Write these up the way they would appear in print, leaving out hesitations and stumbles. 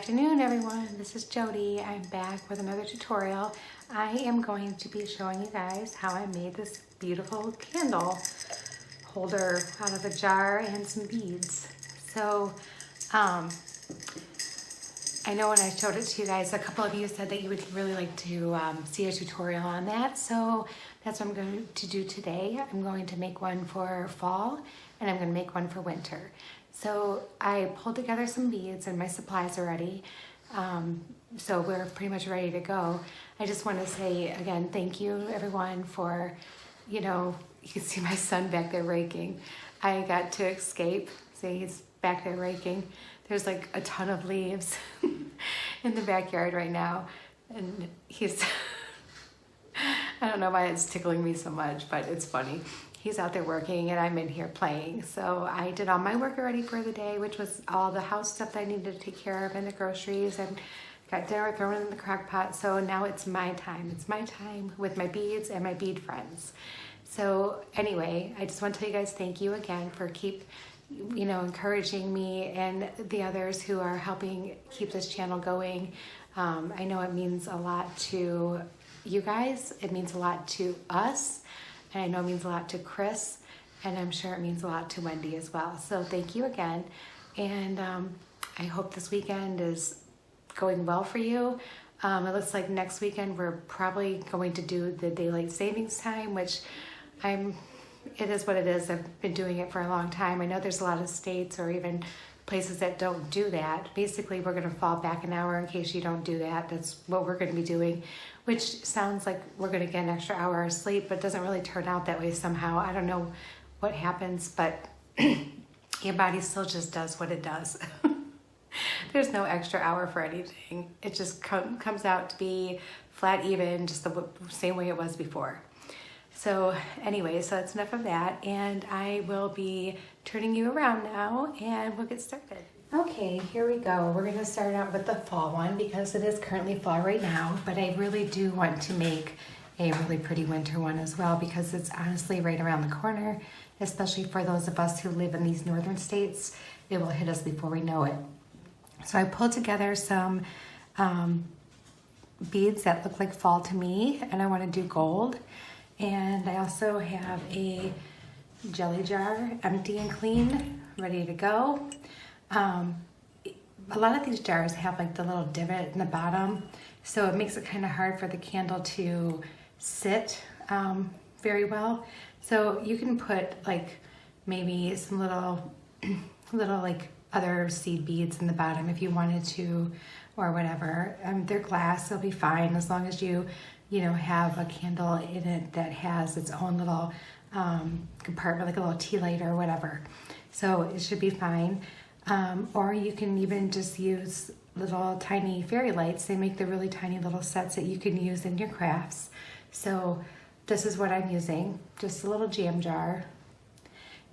afternoon, everyone. This is Jody. I'm back with another tutorial. I am going to be showing you guys how I made this beautiful candle holder out of a jar and some beads. So I know when I showed it to you guys, a couple of you said that you would really like to see a tutorial on that. So that's what I'm going to do today. I'm going to make one for fall and I'm going to make one for winter. So I pulled together some beads and my supplies are ready. So we're pretty much ready to go. I just want to say again, thank you everyone for, you can see my son back there raking. I got to escape. See, he's back there raking. There's like a ton of leaves in the backyard right now. And he's, I don't know why it's tickling me so much, but it's funny. He's out there working and I'm in here playing. So I did all my work already for the day, which was all the house stuff that I needed to take care of and the groceries, and got dinner thrown in the crock pot. So now it's my time. It's my time with my beads and my bead friends. So anyway, I just want to tell you guys thank you again for encouraging me and the others who are helping keep this channel going. I know it means a lot to you guys. It means a lot to us. And I know it means a lot to Chris, and I'm sure it means a lot to Wendy as well. So thank you again. And I hope this weekend is going well for you. It looks like next weekend we're probably going to do the daylight savings time, which it is what it is. I've been doing it for a long time. I know there's a lot of states or even places that don't do that. Basically, we're going to fall back an hour in case you don't do that. That's what we're going to be doing, which sounds like we're going to get an extra hour of sleep, but doesn't really turn out that way somehow. I don't know what happens, but your body still just does what it does. There's no extra hour for anything. It just comes out to be flat even, just the same way it was before. So anyway, so that's enough of that, and I will be turning you around now and we'll get started. Okay, here we go. We're going to start out with the fall one because it is currently fall right now, but I really do want to make a really pretty winter one as well because it's honestly right around the corner, especially for those of us who live in these northern states. It will hit us before we know it. So I pulled together some beads that look like fall to me, and I want to do gold. And I also have a jelly jar, empty and clean, ready to go. A lot of these jars have like the little divot in the bottom, so it makes it kind of hard for the candle to sit very well. So you can put like maybe some little like other seed beads in the bottom if you wanted to, or whatever. They're glass, they'll be fine as long as you have a candle in it that has its own little compartment, like a little tea light or whatever. So it should be fine. Or you can even just use little tiny fairy lights. They make the really tiny little sets that you can use in your crafts. So this is what I'm using, just a little jam jar.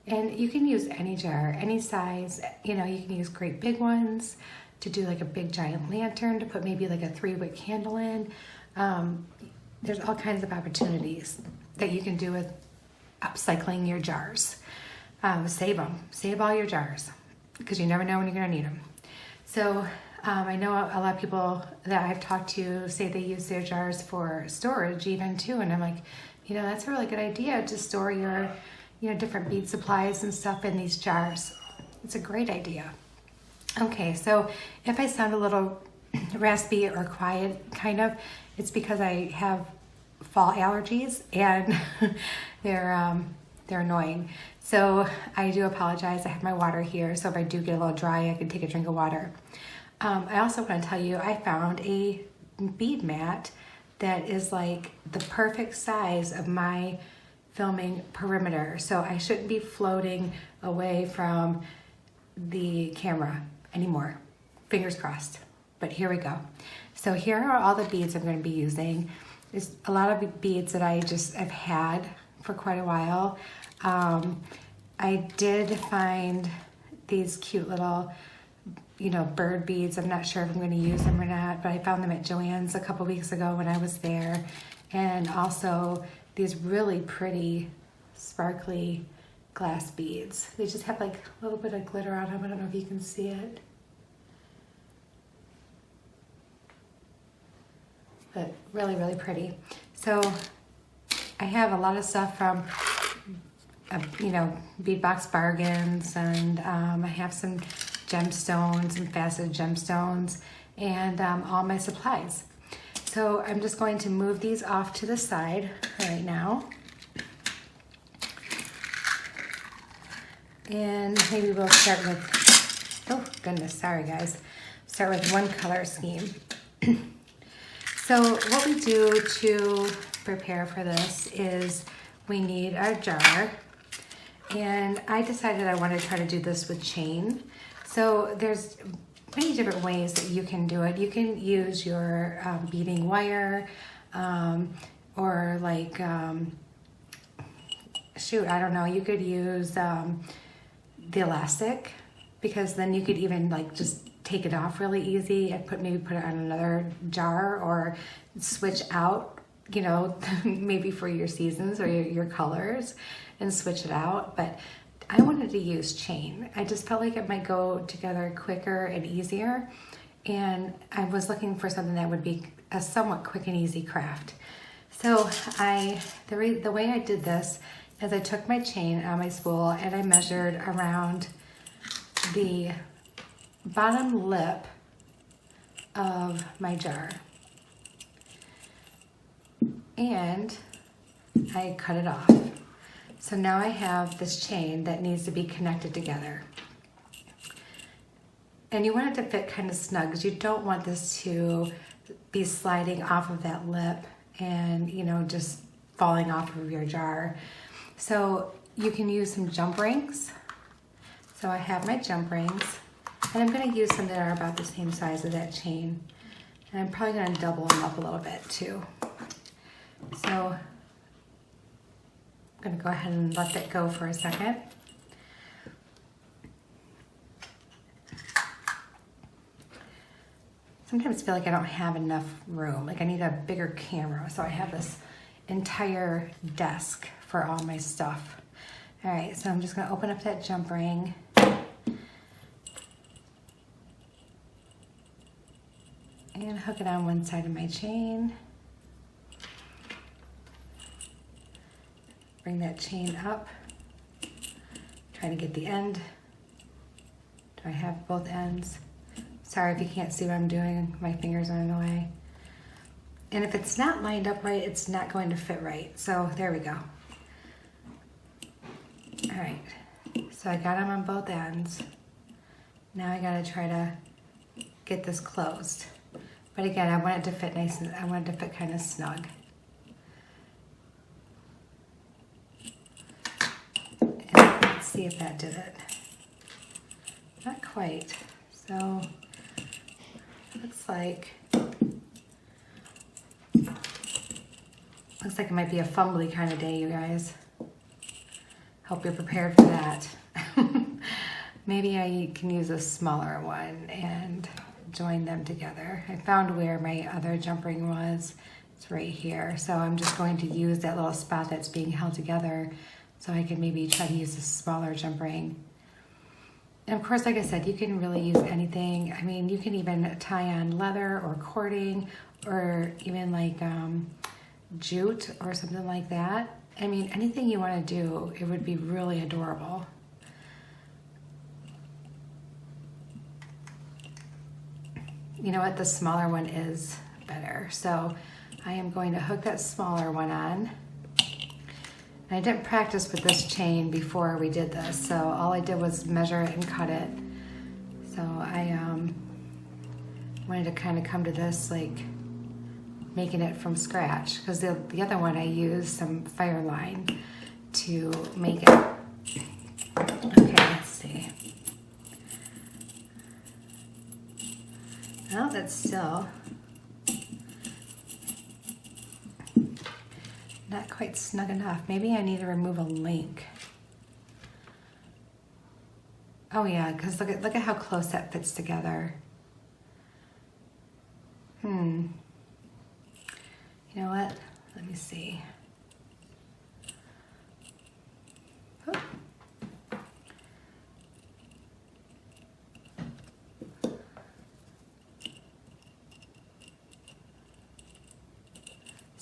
And you can use any jar, any size. You can use great big ones to do like a big giant lantern to put maybe like a 3-wick candle in. There's all kinds of opportunities that you can do with upcycling your jars. Save them, save all your jars, because you never know when you're going to need them. So I know a lot of people that I've talked to say they use their jars for storage even too, and I'm like, that's a really good idea to store your different bead supplies and stuff in these jars. It's a great idea. Okay, so if I sound a little raspy or quiet, kind of, it's because I have fall allergies and they're annoying. So I do apologize. I have my water here, so if I do get a little dry, I can take a drink of water. I also want to tell you, I found a bead mat that is like the perfect size of my filming perimeter. So I shouldn't be floating away from the camera anymore. Fingers crossed. But here we go. So here are all the beads I'm going to be using. There's a lot of beads that I've had for quite a while. I did find these cute little, bird beads. I'm not sure if I'm going to use them or not, but I found them at Joann's a couple weeks ago when I was there. And also these really pretty sparkly glass beads. They just have like a little bit of glitter on them. I don't know if you can see it. but really, really pretty. So I have a lot of stuff from, you know, Beadbox Bargains, and I have some gemstones and faceted gemstones, and all my supplies. So I'm just going to move these off to the side right now. And maybe we'll start with, oh goodness, sorry guys. Start with one color scheme. So what we do to prepare for this is we need our jar. And I decided I want to try to do this with chain. So there's many different ways that you can do it. You can use your beading wire, or like, shoot, I don't know, you could use the elastic, because then you could even like just take it off really easy and maybe put it on another jar, or switch out, you know, maybe for your seasons or your colors, and switch it out. But I wanted to use chain. I just felt like it might go together quicker and easier, and I was looking for something that would be a somewhat quick and easy craft. So the way I did this is I took my chain on my spool and I measured around the bottom lip of my jar, and I cut it off. So now I have this chain that needs to be connected together. And you want it to fit kind of snug, because you don't want this to be sliding off of that lip and, you know, just falling off of your jar. So you can use some jump rings. So I have my jump rings, and I'm going to use some that are about the same size as that chain. And I'm probably going to double them up a little bit too. So I'm going to go ahead and let that go for a second. Sometimes I feel like I don't have enough room. Like I need a bigger camera. So I have this entire desk for all my stuff. All right, so I'm just going to open up that jump ring. And hook it on one side of my chain. Bring that chain up. Try to get the end. Do I have both ends? Sorry if you can't see what I'm doing. My fingers are in the way. And if it's not lined up right, it's not going to fit right. So there we go. All right. So I got them on both ends. Now I got to try to get this closed. But again, I want it to fit nice, and I want it to fit kind of snug. And let's see if that did it. Not quite. So looks like it might be a fumbly kind of day, you guys. Hope you're prepared for that. Maybe I can use a smaller one and join them together. I found where my other jump ring was. It's right here. So I'm just going to use that little spot that's being held together, so I can maybe try to use a smaller jump ring. And of course, like I said, you can really use anything. I mean, you can even tie on leather or cording, or even like jute or something like that. I mean, anything you want to do, it would be really adorable. You know what? The smaller one is better. So I am going to hook that smaller one on. And I didn't practice with this chain before we did this, so all I did was measure it and cut it. So I wanted to kind of come to this like making it from scratch, because the other one I used some fire line to make it. Okay, let's see. Well, that's still not quite snug enough. Maybe I need to remove a link. Oh yeah, because look at how close that fits together. You know what? Let me see. Oh.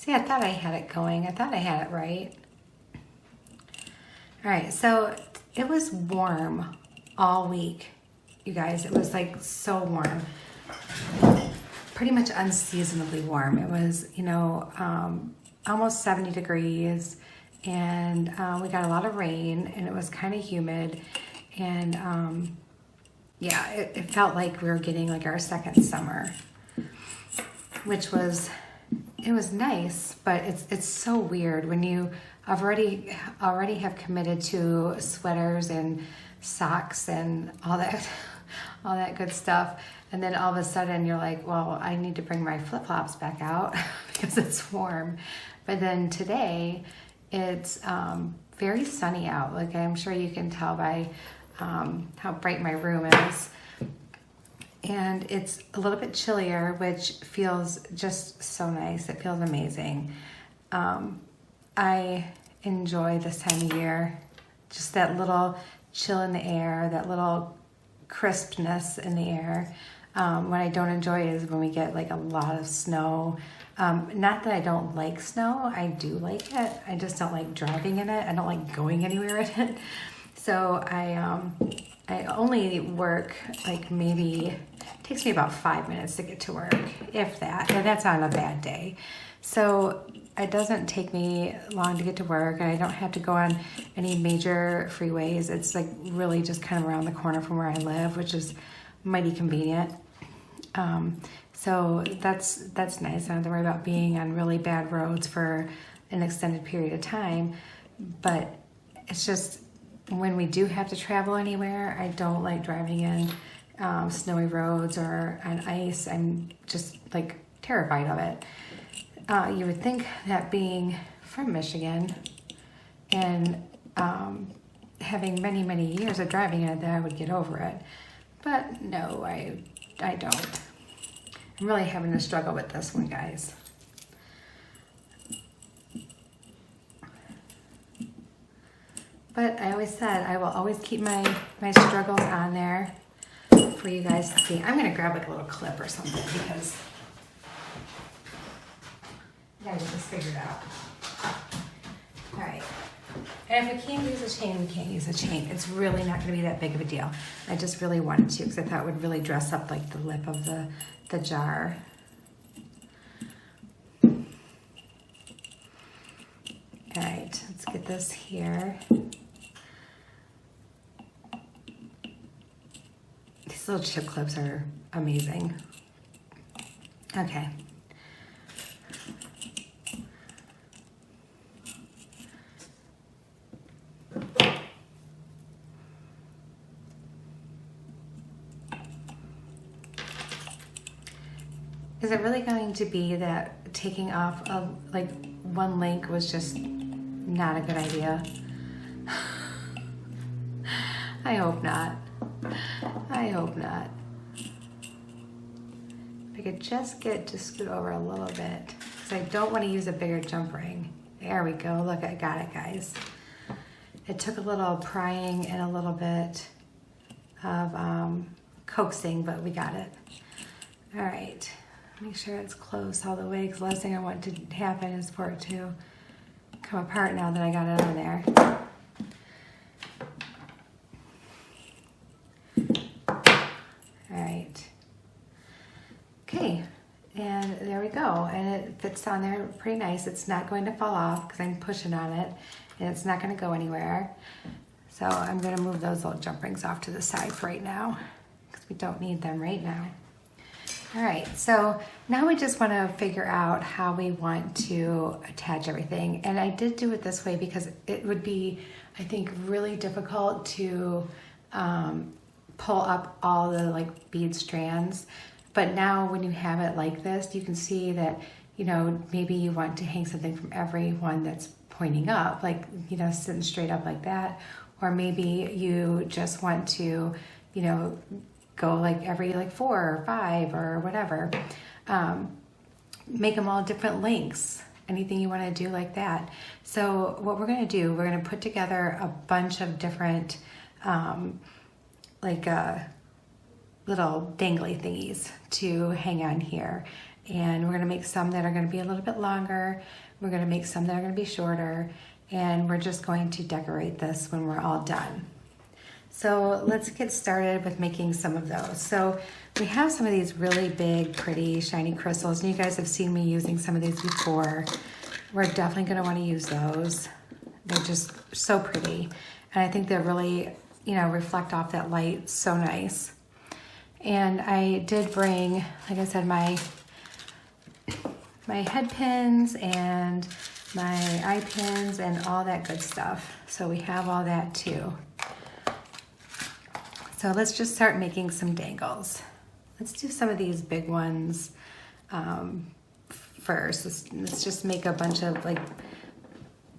See, I thought I had it going. I thought I had it right. All right, so it was warm all week, you guys. It was like so warm. Pretty much unseasonably warm. It was, you know, almost 70 degrees, and we got a lot of rain, and it was kind of humid, and yeah, it felt like we were getting like our second summer, which was, it was nice, but it's so weird when you already have committed to sweaters and socks and all that good stuff, and then all of a sudden you're like, well, I need to bring my flip-flops back out because it's warm. But then today it's very sunny out. Like, I'm sure you can tell by how bright my room is. And it's a little bit chillier, which feels just so nice. It feels amazing. I enjoy this time of year. Just that little chill in the air, that little crispness in the air. What I don't enjoy is when we get like a lot of snow. Not that I don't like snow. I do like it. I just don't like driving in it. I don't like going anywhere in it. So I only work like maybe, it takes me about 5 minutes to get to work, if that, and that's on a bad day. So it doesn't take me long to get to work, and I don't have to go on any major freeways. It's like really just kind of around the corner from where I live, which is mighty convenient. So that's nice. I don't have to worry about being on really bad roads for an extended period of time. But it's just, when we do have to travel anywhere, I don't like driving in snowy roads or on ice. I'm just like terrified of it. You would think that being from Michigan and having many, many years of driving it, that I would get over it. But no, I don't. I'm really having to struggle with this one, guys. But I always said I will always keep my struggles on there for you guys to see. I'm going to grab like a little clip or something because I got to get this figured out. All right. And if we can't use a chain, we can't use a chain. It's really not going to be that big of a deal. I just really wanted to because I thought it would really dress up like the lip of the jar. All right, let's get this here. These little chip clips are amazing. Okay. Is it really going to be that taking off of like one link was just not a good idea? I hope not. I hope not. If I could just get to scoot over a little bit, because I don't want to use a bigger jump ring. There we go. Look, I got it, guys. It took a little prying and a little bit of coaxing, but we got it. All right. Make sure it's close all the way, because the last thing I want to happen is for it to come apart now that I got it on there. All right. Okay, and there we go. And it fits on there pretty nice. It's not going to fall off because I'm pushing on it, and it's not going to go anywhere. So I'm going to move those little jump rings off to the side for right now because we don't need them right now. All right, so now we just want to figure out how we want to attach everything. And I did do it this way because it would be, I think, really difficult to pull up all the like bead strands. But now when you have it like this, you can see that, you know, maybe you want to hang something from every one that's pointing up, like, you know, sitting straight up like that. Or maybe you just want to, you know, go like every like 4 or 5 or whatever. Make them all different lengths, anything you want to do like that. So what we're going to do, we're going to put together a bunch of different little dangly thingies to hang on here. And we're gonna make some that are gonna be a little bit longer. We're gonna make some that are gonna be shorter. And we're just going to decorate this when we're all done. So let's get started with making some of those. So we have some of these really big, pretty, shiny crystals, and you guys have seen me using some of these before. We're definitely gonna wanna use those. They're just so pretty. And I think they're really, you know, reflect off that light so nice. And I did bring, like I said, my head pins and my eye pins and all that good stuff. So we have all that too. So let's just start making some dangles. Let's do some of these big ones first. Let's just make a bunch of like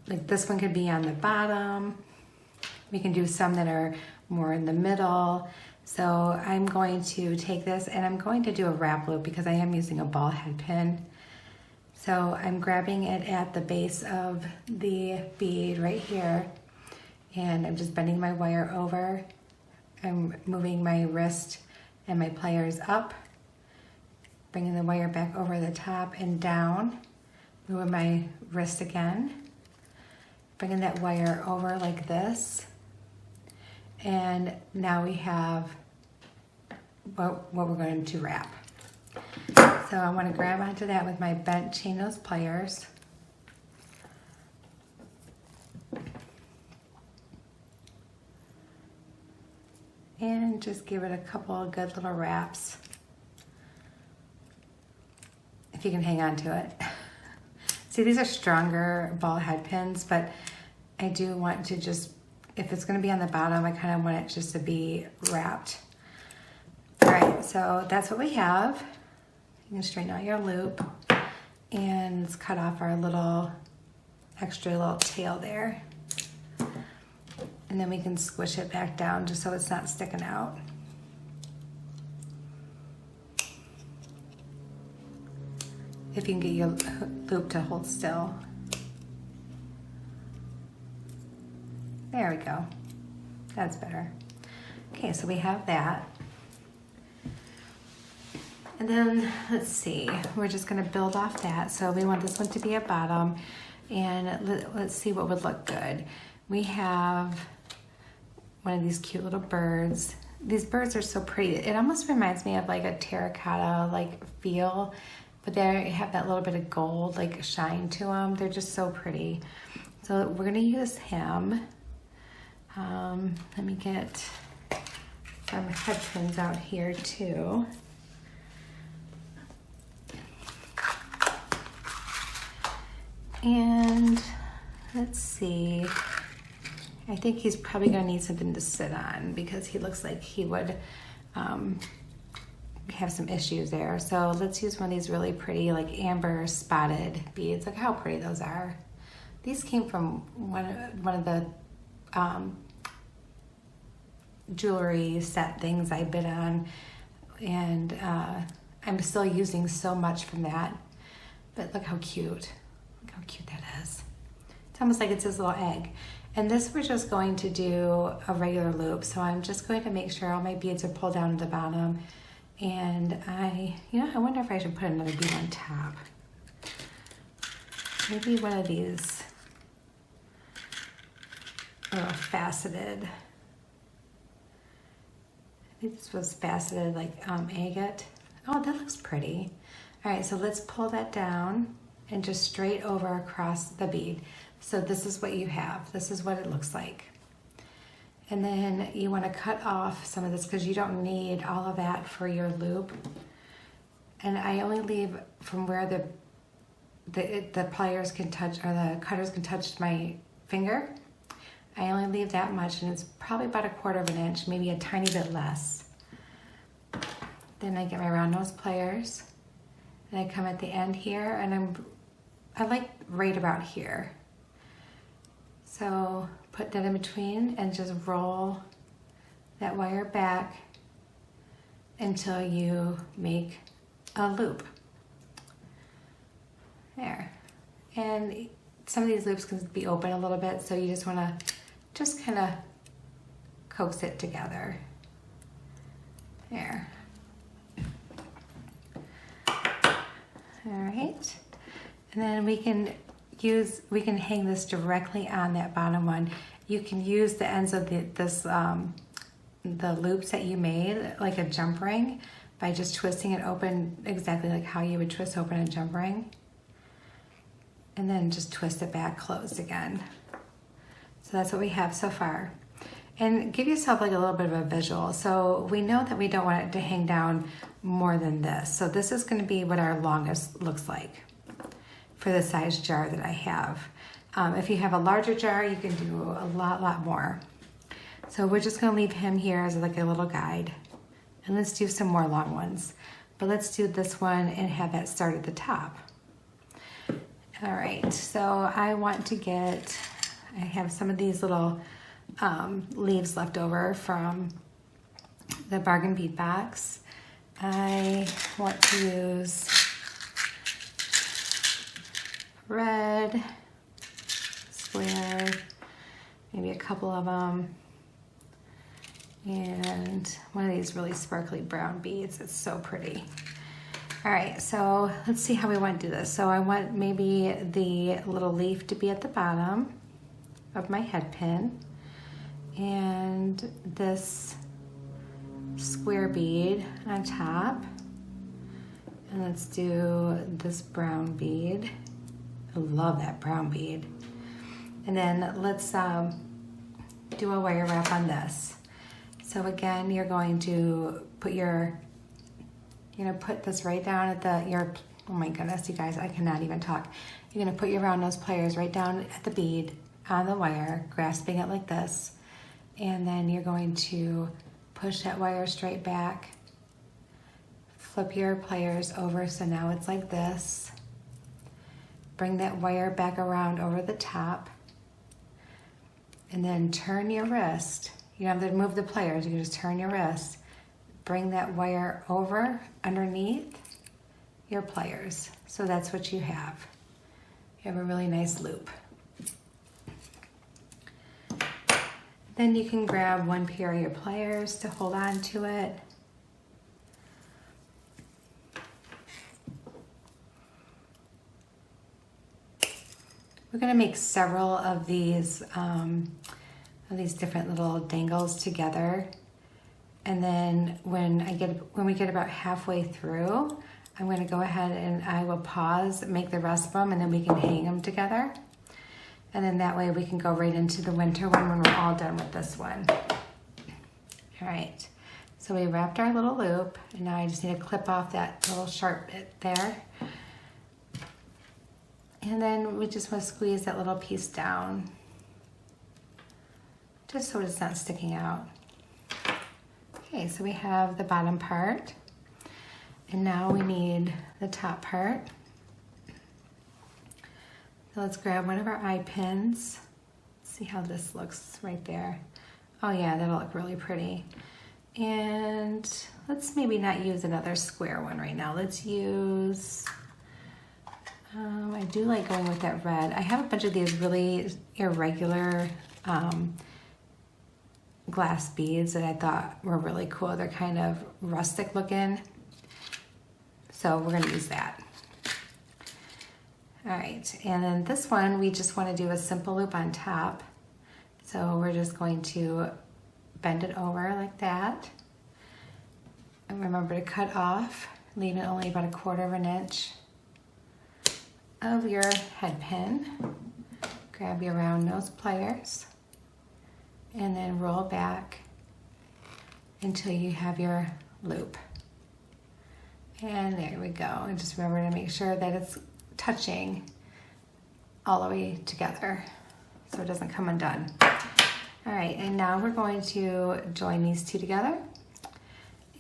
this one could be on the bottom. We can do some that are more in the middle. So I'm going to take this and I'm going to do a wrap loop because I am using a ball head pin. So I'm grabbing it at the base of the bead right here, and I'm just bending my wire over. I'm moving my wrist and my pliers up, bringing the wire back over the top and down, moving my wrist again, bringing that wire over like this. And now we have what we're going to wrap. So I want to grab onto that with my bent chain nose pliers. And just give it a couple of good little wraps. If you can hang on to it. See, these are stronger ball head pins, but I do want to just, if it's going to be on the bottom, I kind of want it just to be wrapped. All right, so that's what we have. You can straighten out your loop and let's cut off our little extra little tail there. And then we can squish it back down just so it's not sticking out. If you can get your loop to hold still. There we go. That's better. Okay, so we have that. And then, let's see, we're just gonna build off that. So we want this one to be a bottom, and let's see what would look good. We have one of these cute little birds. These birds are so pretty. It almost reminds me of like a terracotta like feel, but they have that little bit of gold like shine to them. They're just so pretty. So we're gonna use him. Let me get some head pins out here too. And let's see, I think he's probably gonna need something to sit on because he looks like he would have some issues there. So let's use one of these really pretty like amber spotted beads. Look how pretty those are. These came from one of the jewelry set things I bid on, and I'm still using so much from that. But look how cute. Look how cute that is. It's almost like it's his little egg. And this we're just going to do a regular loop. So I'm just going to make sure all my beads are pulled down to the bottom. And I wonder if I should put another bead on top. Maybe one of these little faceted. I think this was faceted like agate. Oh, that looks pretty. All right, so let's pull that down and just straight over across the bead. So this is what you have. This is what it looks like. And then you want to cut off some of this because you don't need all of that for your loop. And I only leave from where the pliers can touch, or the cutters can touch my finger. I only leave that much, and it's probably about 1/4 of an inch, maybe a tiny bit less. Then I get my round nose pliers, and I come at the end here, and I like right about here. So put that in between and just roll that wire back until you make a loop. There. And some of these loops can be open a little bit, so you just want to just kind of coax it together. There. All right. And then we can hang this directly on that bottom one. You can use the ends of the loops that you made, like a jump ring, by just twisting it open exactly like how you would twist open a jump ring. And then just twist it back closed again. So that's what we have so far. And give yourself like a little bit of a visual. So we know that we don't want it to hang down more than this. So this is going to be what our longest looks like for the size jar that I have. If you have a larger jar, you can do a lot more. So we're just going to leave him here as like a little guide. And let's do some more long ones. But let's do this one and have that start at the top. All right, so I have some of these little leaves left over from the bargain bead box. I want to use red, square, maybe a couple of them, and one of these really sparkly brown beads. It's so pretty. All right, so let's see how we want to do this. So I want maybe the little leaf to be at the bottom of my head pin, and this square bead on top. And let's do this brown bead. I love that brown bead. And then let's do a wire wrap on this. So again, you're going to put put this right down at oh my goodness, you guys, I cannot even talk. You're gonna put your round nose pliers right down at the bead on the wire, grasping it like this. And then you're going to push that wire straight back, flip your pliers over so now it's like this. Bring that wire back around over the top, and then turn your wrist. You don't have to move the pliers, you can just turn your wrist. Bring that wire over underneath your pliers. So that's what you have. You have a really nice loop. Then you can grab one pair of your pliers to hold on to it. We're going to make several of these different little dangles together. And then when we get about halfway through, I'm going to go ahead and I will pause, make the rest of them, and then we can hang them together. And then that way we can go right into the winter one when we're all done with this one. All right, so we wrapped our little loop, and now I just need to clip off that little sharp bit there. And then we just want to squeeze that little piece down, just so it's not sticking out. Okay, so we have the bottom part, and now we need the top part. So let's grab one of our eye pins. See how this looks right there. Oh yeah, that'll look really pretty. And let's maybe not use another square one right now. Let's use, I do like going with that red. I have a bunch of these really irregular glass beads that I thought were really cool. They're kind of rustic looking. So we're gonna use that. All right, and then this one, we just wanna do a simple loop on top. So we're just going to bend it over like that. And remember to cut off, leaving only about 1/4 of an inch of your head pin. Grab your round nose pliers and then roll back until you have your loop. And there we go. And just remember to make sure that it's touching all the way together so it doesn't come undone. All right, and now we're going to join these two together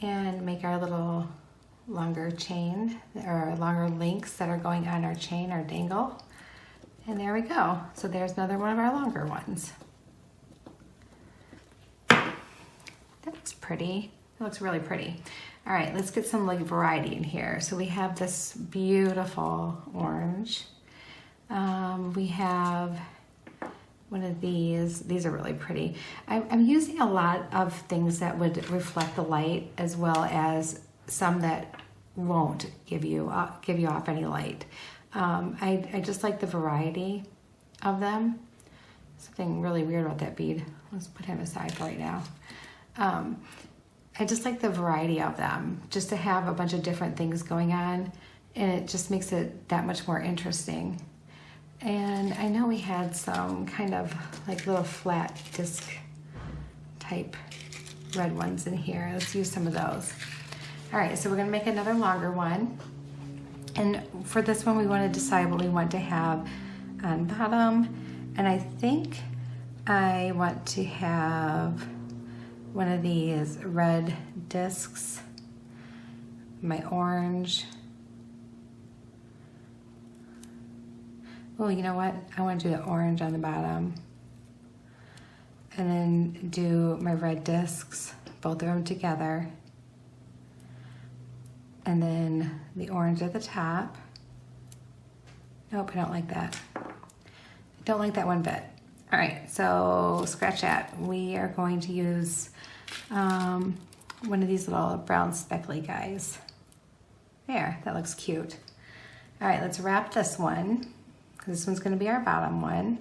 and make our little longer chain, or longer links that are going on our chain, our dangle. And there we go. So there's another one of our longer ones. That looks pretty. It looks really pretty. All right, let's get some like variety in here. So we have this beautiful orange. We have one of these. These are really pretty. I'm using a lot of things that would reflect the light, as well as some that won't give you off any light. I just like the variety of them. Something really weird about that bead. Let's put him aside for right now. I just like the variety of them, just to have a bunch of different things going on, and it just makes it that much more interesting. And I know we had some kind of like little flat disc type red ones in here. Let's use some of those. All right, so we're gonna make another longer one. And for this one, we want to decide what we want to have on bottom. And I think I want to have one of these red discs, my orange. Oh, you know what? I want to do the orange on the bottom. And then do my red discs, both of them together. And then the orange at the top. Nope, I don't like that. I don't like that one bit. All right, so scratch that. We are going to use one of these little brown speckly guys. There, that looks cute. All right, let's wrap this one, because this one's gonna be our bottom one.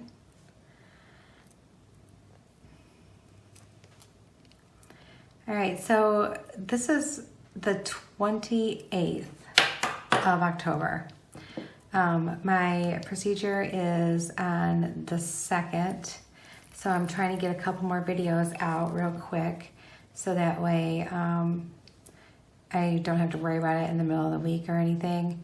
All right, so this is the 28th of October. My procedure is on the 2nd, so I'm trying to get a couple more videos out real quick, so that way I don't have to worry about it in the middle of the week or anything.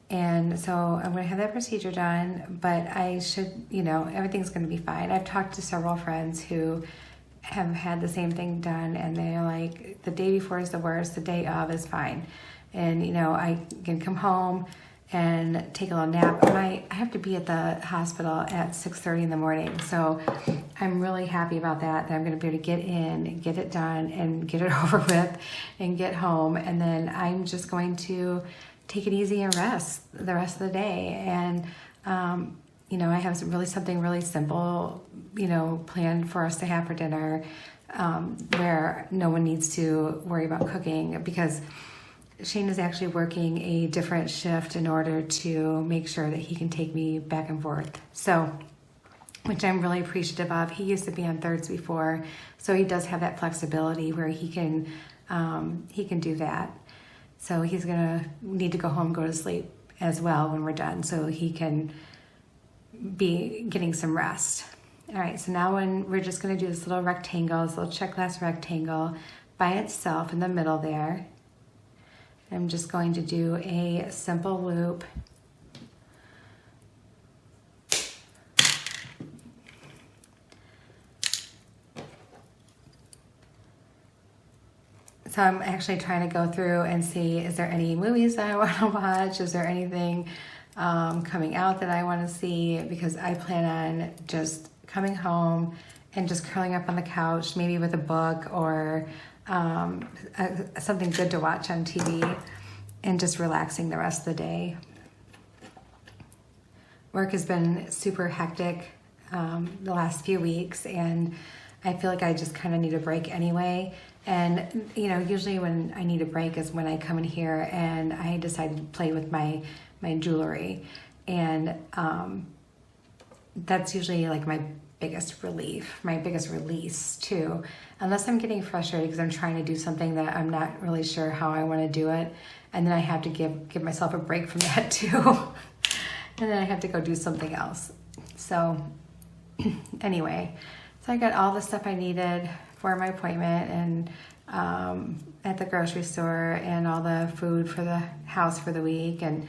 And so I'm gonna have that procedure done, but I should, everything's gonna be fine. I've talked to several friends who have had the same thing done, and they're like, the day before is the worst, the day of is fine. And I can come home and take a little nap. I have to be at the hospital at 6:30 in the morning, so I'm really happy about that I'm gonna be able to get in, get it done, and get it over with, and get home. And then I'm just going to take it easy and rest the rest of the day. And I have something really simple, planned for us to have for dinner, where no one needs to worry about cooking, because Shane is actually working a different shift in order to make sure that he can take me back and forth. So, which I'm really appreciative of. He used to be on thirds before, so he does have that flexibility where he can do that. So he's gonna need to go home, go to sleep as well when we're done, so he can be getting some rest. All right, so now we're just gonna do this little rectangle, this little check glass rectangle by itself in the middle there. I'm just going to do a simple loop. So I'm actually trying to go through and see, is there any movies that I want to watch? Is there anything coming out that I want to see? Because I plan on just coming home and just curling up on the couch, maybe with a book or something good to watch on TV, and just relaxing the rest of the day. Work has been super hectic the last few weeks, and I feel like I just kind of need a break anyway. And usually when I need a break is when I come in here and I decide to play with my jewelry, and that's usually like my biggest relief, my biggest release too, unless I'm getting frustrated because I'm trying to do something that I'm not really sure how I want to do it, and then I have to give myself a break from that too. And then I have to go do something else. So anyway, so I got all the stuff I needed for my appointment, and at the grocery store, and all the food for the house for the week. And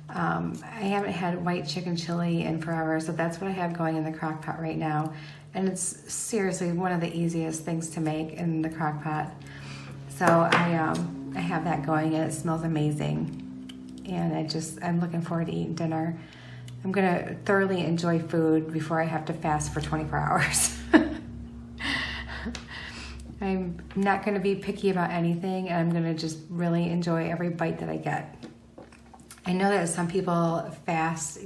I haven't had white chicken chili in forever, so that's what I have going in the crock pot right now. And it's seriously one of the easiest things to make in the crock pot. So I have that going, and it smells amazing. And I'm looking forward to eating dinner. I'm gonna thoroughly enjoy food before I have to fast for 24 hours. I'm not gonna be picky about anything, and I'm gonna just really enjoy every bite that I get. I know that some people fast,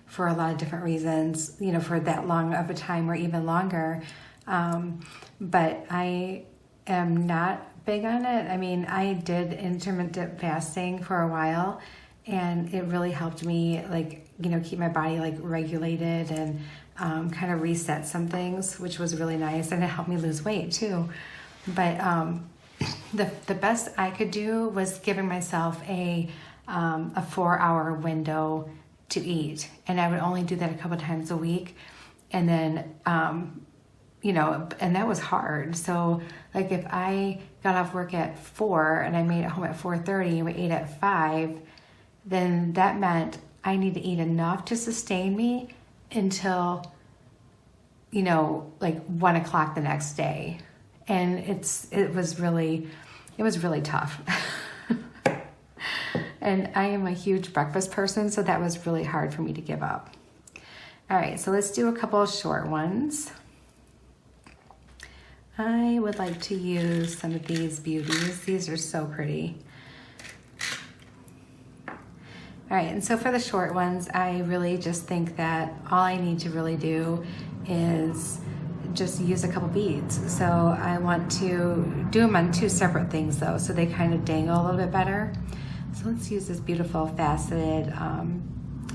for a lot of different reasons, for that long of a time or even longer. But I am not big on it. I mean, I did intermittent fasting for a while, and it really helped me, like, you know, keep my body like regulated and kind of reset some things, which was really nice, and it helped me lose weight too. But the best I could do was giving myself a 4-hour window to eat, and I would only do that a couple times a week, and then you know, and that was hard. So like if I got off work at 4 and I made it home at 4:30 and we ate at 5, then that meant I need to eat enough to sustain me until, you know, like 1 o'clock the next day. And it was really tough. And I am a huge breakfast person, so that was really hard for me to give up. All right, so let's do a couple of short ones. I would like to use some of these beauties. These are so pretty. All right, and so for the short ones, I really just think that all I need to really do is just use a couple beads. So I want to do them on 2 separate things though, so they kind of dangle a little bit better. So let's use this beautiful faceted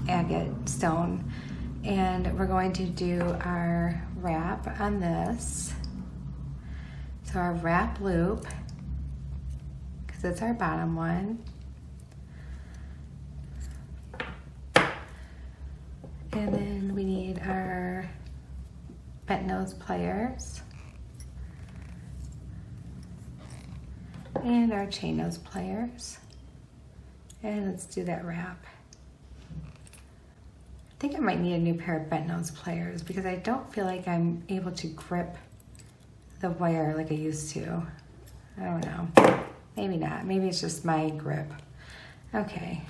agate stone, and we're going to do our wrap on this. So our wrap loop, because it's our bottom one. And then we need our bent nose pliers and our chain nose pliers. And let's do that wrap. I think I might need a new pair of bent nose pliers because I don't feel like I'm able to grip the wire like I used to. I don't know. Maybe not. Maybe it's just my grip. Okay.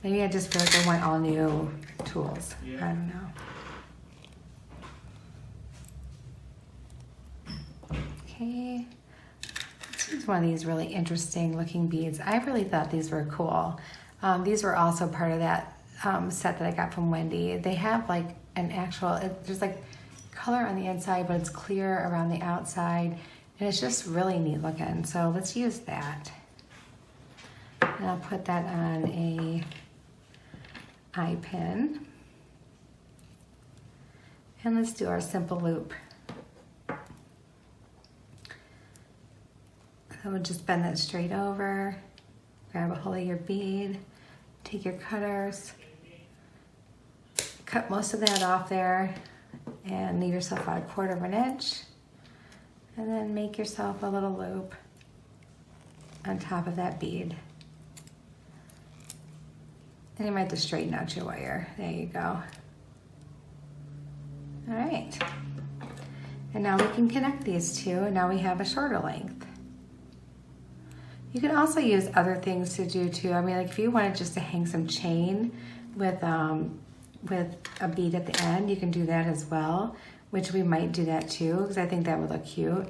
Maybe I just feel like I want all new tools. Yeah. I don't know. Okay. This is one of these really interesting looking beads. I really thought these were cool. These were also part of that set that I got from Wendy. They have like an actual, there's like color on the inside, but it's clear around the outside. And it's just really neat looking. So let's use that. And I'll put that on a eye pin. And let's do our simple loop. So we'll just bend that straight over, grab a hold of your bead, take your cutters, cut most of that off there, and leave yourself about 1/4 inch. And then make yourself a little loop on top of that bead. And you might have to straighten out your wire. There you go. All right. And now we can connect these two, and now we have a shorter length. You can also use other things to do too. I mean, like if you wanted just to hang some chain with a bead at the end, you can do that as well, which we might do that too, because I think that would look cute.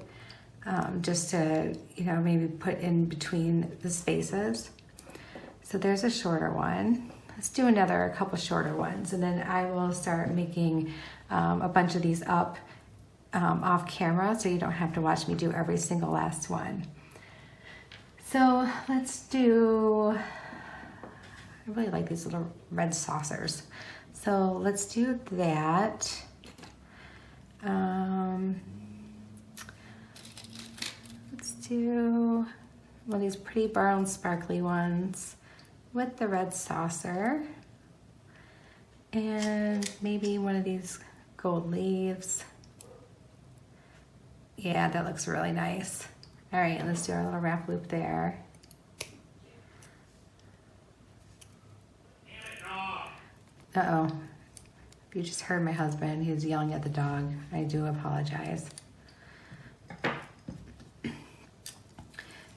Just to, you know, maybe put in between the spaces. So there's a shorter one. Let's do a couple shorter ones, and then I will start making a bunch of these up off camera, so you don't have to watch me do every single last one. So let's do, I really like these little red saucers. So let's do that. Let's do one of these pretty brown sparkly ones with the red saucer. And maybe one of these gold leaves. Yeah, that looks really nice. All right, and let's do our little wrap loop there. Uh-oh. If you just heard my husband, he was yelling at the dog. I do apologize.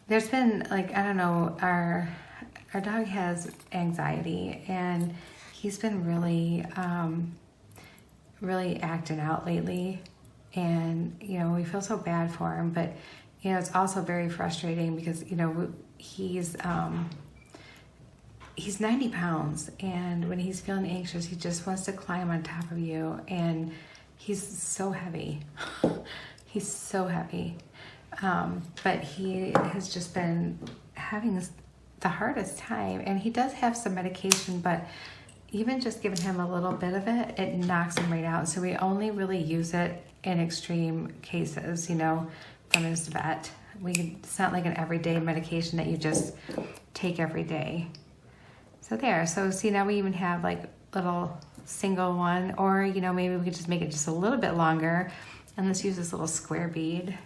There's been, like, I don't know, our dog has anxiety, and he's been really, really acting out lately. And, you know, we feel so bad for him, but, you know, it's also very frustrating because, you know, he's 90 pounds, and when he's feeling anxious, he just wants to climb on top of you. And, he's so heavy. He's so heavy. But he has just been having the hardest time, and he does have some medication, but even just giving him a little bit of it, it knocks him right out. So we only really use it in extreme cases, you know, from his vet. It's not like an everyday medication that you just take every day. So there, so see, now we even have like little single one, or, you know, maybe we could just make it just a little bit longer, and let's use this little square bead.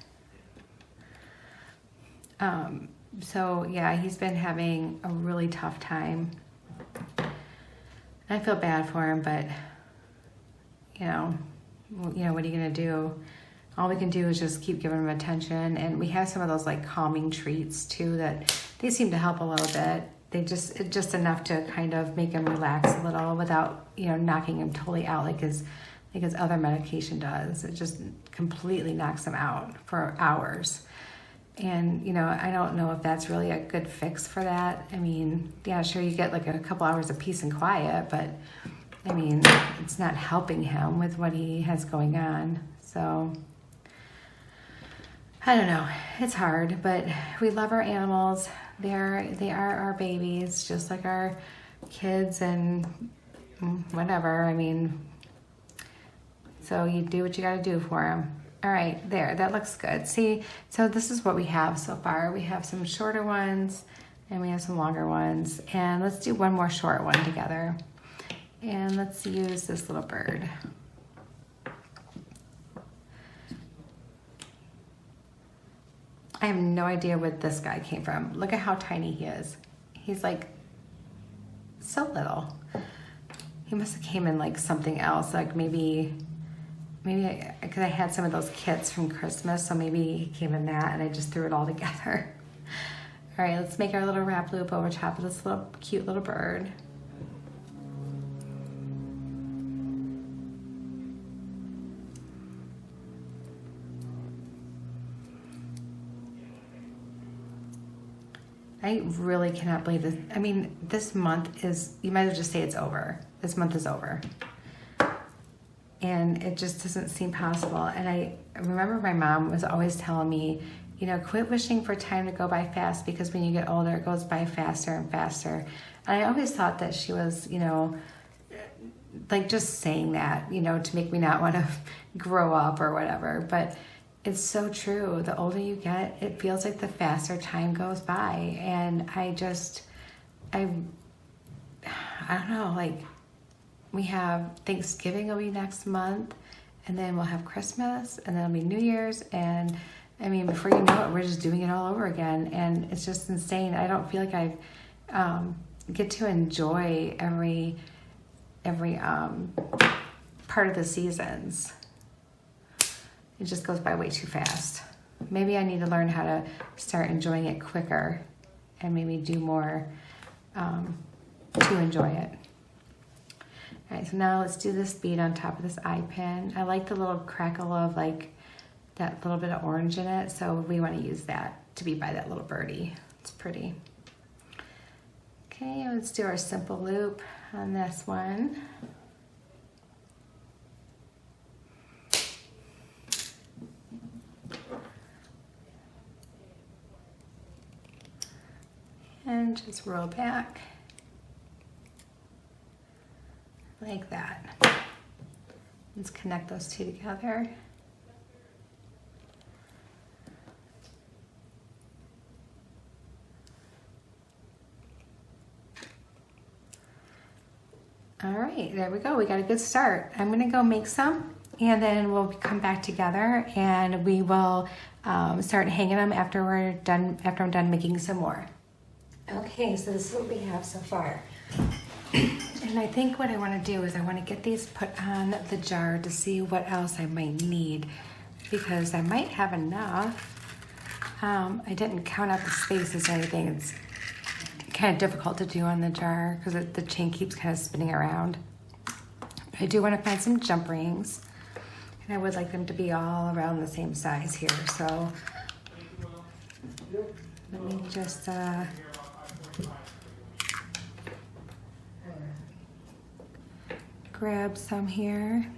So yeah, he's been having a really tough time. I feel bad for him, but you know, what are you gonna do? All we can do is just keep giving him attention, and we have some of those like calming treats too that they seem to help a little bit. It's just enough to kind of make him relax a little without, you know, knocking him totally out like his other medication does. It just completely knocks him out for hours. And, you know, I don't know if that's really a good fix for that. I mean, yeah, sure, you get like a couple hours of peace and quiet, but I mean, it's not helping him with what he has going on. So I don't know. It's hard, but we love our animals. They are our babies, just like our kids and whatever. I mean, so you do what you got to do for them. All right, there, that looks good. See, so this is what we have so far. We have some shorter ones and we have some longer ones. And let's do one more short one together. And let's use this little bird. I have no idea where this guy came from. Look at how tiny he is. He's like so little. He must have came in like something else, like maybe because I had some of those kits from Christmas, so maybe he came in that and I just threw it all together. All right, let's make our little wrap loop over top of this little cute little bird. I really cannot believe this. I mean, this month is, you might as well just say it's over. This month is over. And it just doesn't seem possible. And I remember my mom was always telling me, you know, quit wishing for time to go by fast, because when you get older, it goes by faster and faster. And I always thought that she was, you know, like just saying that, you know, to make me not want to grow up or whatever. But it's so true. The older you get, it feels like the faster time goes by. And I don't know, like, we have Thanksgiving will be next month, and then we'll have Christmas, and then it'll be New Year's, and I mean, before you know it, we're just doing it all over again, and it's just insane. I don't feel like I get to enjoy every part of the seasons. It just goes by way too fast. Maybe I need to learn how to start enjoying it quicker, and maybe do more to enjoy it. All right, so now let's do this bead on top of this eye pin. I like the little crackle of like that little bit of orange in it, so we want to use that to be by that little birdie. It's pretty. Okay, let's do our simple loop on this one. And just roll back. Like that. Let's connect those two together. All right, there we go. We got a good start. I'm gonna go make some, and then we'll come back together and we will start hanging them after I'm done making some more. Okay, so this is what we have so far. And I think what I want to do is I want to get these put on the jar to see what else I might need, because I might have enough. I didn't count out the spaces or anything. It's kind of difficult to do on the jar because the chain keeps kind of spinning around. I do want to find some jump rings, and I would like them to be all around the same size here. So let me just grab some here.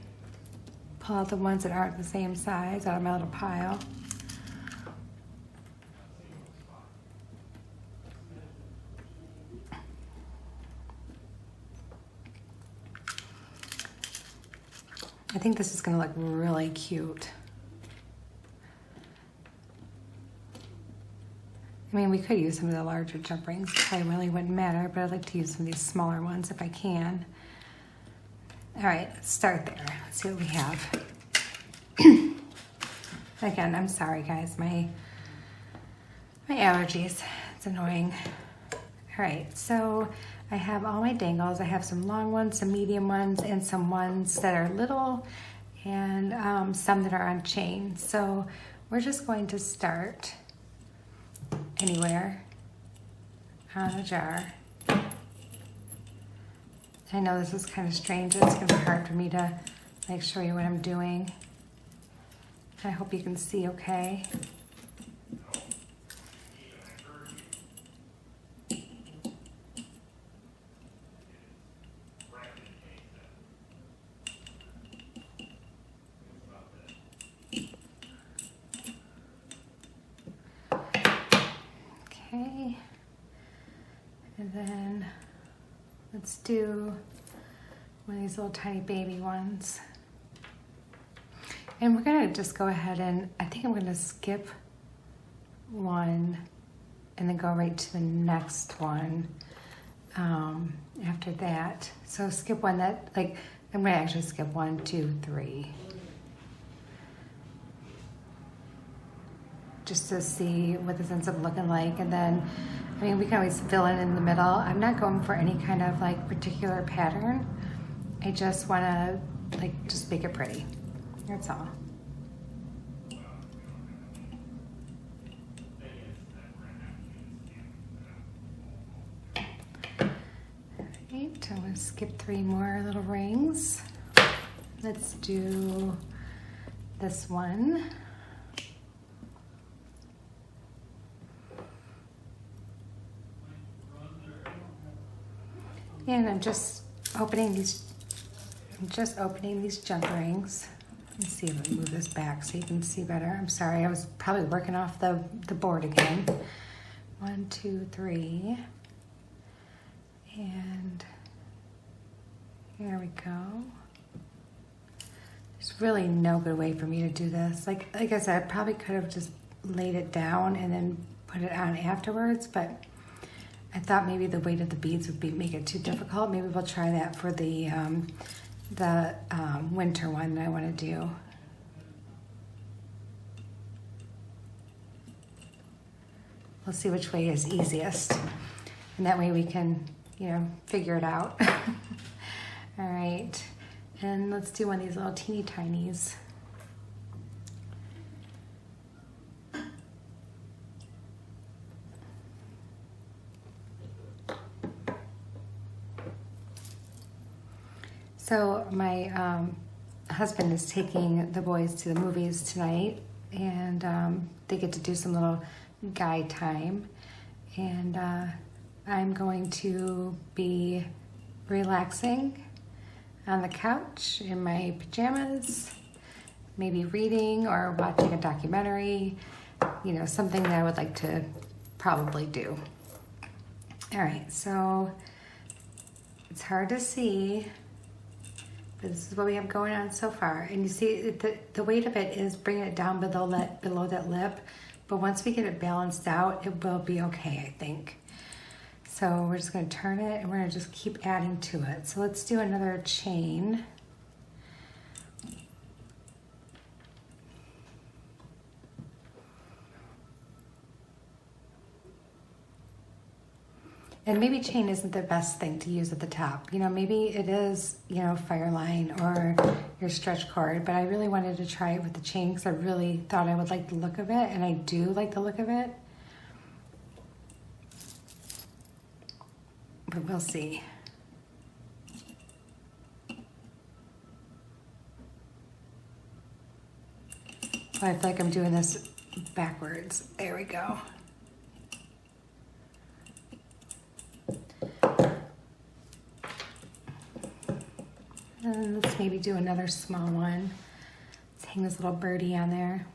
pull out the ones that aren't the same size out of my little pile. I think this is gonna look really cute. I mean, we could use some of the larger jump rings. It probably really wouldn't matter, but I'd like to use some of these smaller ones if I can. All right, let's start there. Let's see what we have. Again, I'm sorry, guys. My allergies. It's annoying. All right, so I have all my dangles. I have some long ones, some medium ones, and some ones that are little, and some that are on chain. So we're just going to start anywhere on a jar. I know this is kind of strange. It's going to be hard for me to like show you what I'm doing. I hope you can see okay. Okay, and then let's do one of these little tiny baby ones. And we're gonna just go ahead and, I think I'm gonna skip one and then go right to the next one after that. So skip one that, like, I'm gonna actually skip 1, 2, 3. Just to see what this ends up looking like. And then, I mean, we can always fill in the middle. I'm not going for any kind of like particular pattern. I just wanna like, just make it pretty. That's all. Alright, I'm gonna skip 3 more little rings. Let's do this one. And I'm just opening these jump rings. Let's see if I can move this back so you can see better. I'm sorry, I was probably working off the board again. 1, 2, 3. And here we go. There's really no good way for me to do this. Like I said, I probably could have just laid it down and then put it on afterwards, but I thought maybe the weight of the beads would make it too difficult. Maybe we'll try that for the winter one that I want to do. We'll see which way is easiest. And that way we can, you know, figure it out. All right. And let's do one of these little teeny tinies. So my husband is taking the boys to the movies tonight, and they get to do some little guy time. And I'm going to be relaxing on the couch in my pajamas, maybe reading or watching a documentary, you know, something that I would like to probably do. All right, so it's hard to see, but this is what we have going on so far. And you see the weight of it is bringing it down below that lip, but once we get it balanced out, it will be okay, I think. So we're just gonna turn it and we're gonna just keep adding to it. So let's do another chain. And maybe chain isn't the best thing to use at the top. You know, maybe it is, you know, Fireline or your stretch cord, but I really wanted to try it with the chain because I really thought I would like the look of it, and I do like the look of it. But we'll see. Oh, I feel like I'm doing this backwards. There we go. And let's maybe do another small one. hang this little birdie on there.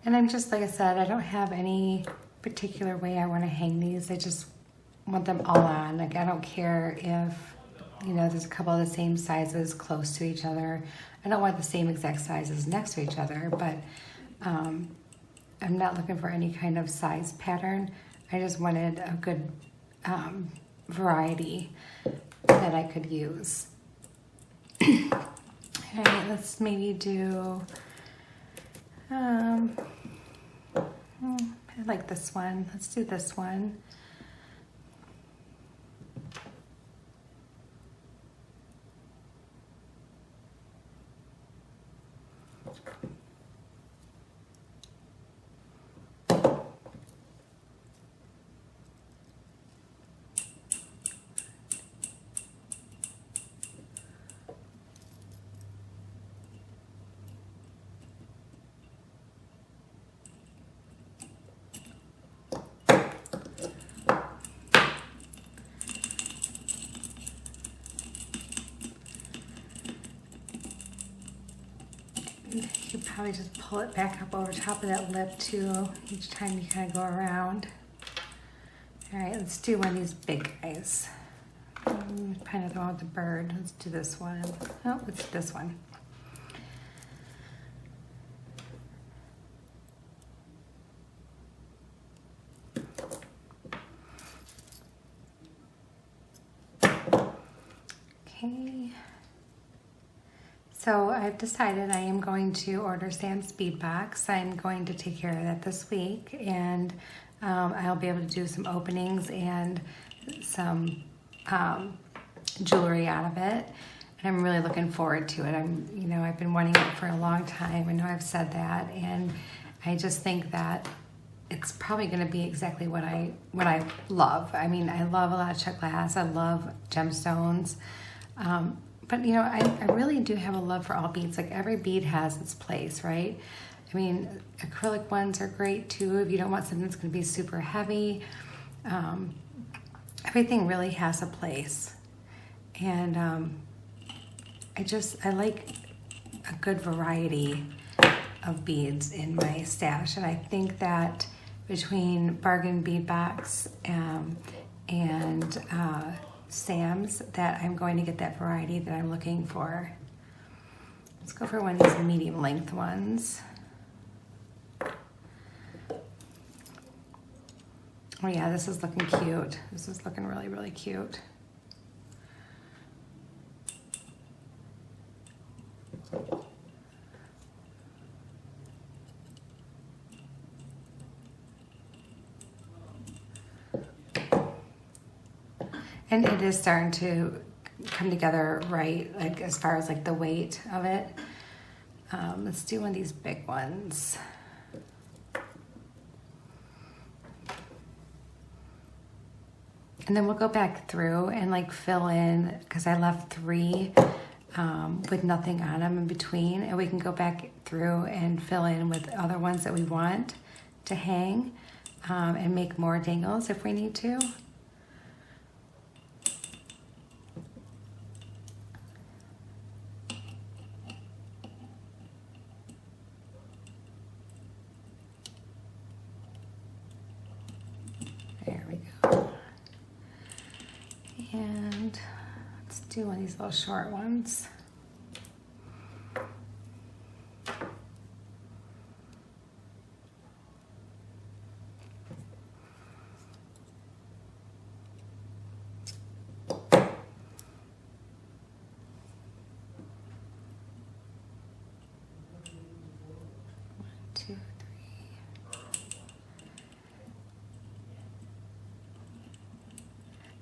And I'm just, like I said, I don't have any particular way I want to hang these. I just want them all on. Like, I don't care if, you know, there's a couple of the same sizes close to each other. I don't want the same exact sizes next to each other, but I'm not looking for any kind of size pattern. I just wanted a good variety that I could use. All right, let's maybe do, I like this one. Let's do this one. You could probably just pull it back up over top of that lip too, each time you kind of go around. All right, let's do one of these big guys. Kind of the one with the bird. Let's do this one. Oh, let's do this one. Okay. So I've decided I am going to order Sam's bead box. I'm going to take care of that this week, and I'll be able to do some openings and some jewelry out of it. And I'm really looking forward to it. I've been wanting it for a long time. I know I've said that, and I just think that it's probably going to be exactly what I love. I mean, I love a lot of check glass. I love gemstones. But you know, I really do have a love for all beads. Like, every bead has its place, right? I mean, acrylic ones are great too if you don't want something that's going to be super heavy. Everything really has a place. And I like a good variety of beads in my stash. And I think that between Bargain Bead Box and Sam's, that I'm going to get that variety that I'm looking for. Let's go for one of these medium length ones. Oh yeah, this is looking cute. This is looking really, really cute. And it is starting to come together right, like as far as like the weight of it. Let's do one of these big ones. And then we'll go back through and like fill in, because I left 3 with nothing on them in between. And we can go back through and fill in with other ones that we want to hang and make more dangles if we need to. There we go. And let's do one of these little short ones.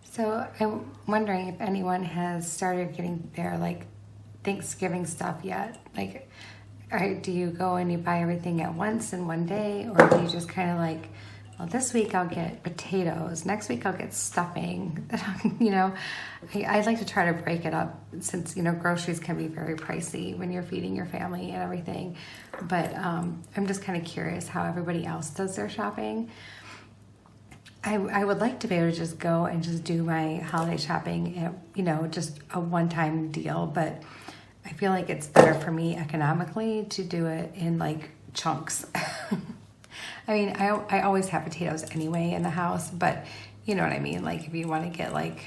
So I'm wondering if anyone has started getting their like Thanksgiving stuff yet. Like, do you go and you buy everything at once in one day, or do you just kind of like, well, this week I'll get potatoes, next week I'll get stuffing. You know, I like to try to break it up, since, you know, groceries can be very pricey when you're feeding your family and everything. But I'm just kind of curious how everybody else does their shopping. I would like to be able to just go and just do my holiday shopping at, you know, just a one-time deal, but I feel like it's better for me economically to do it in like chunks. I mean, I always have potatoes anyway in the house, but you know what I mean? Like if you want to get like,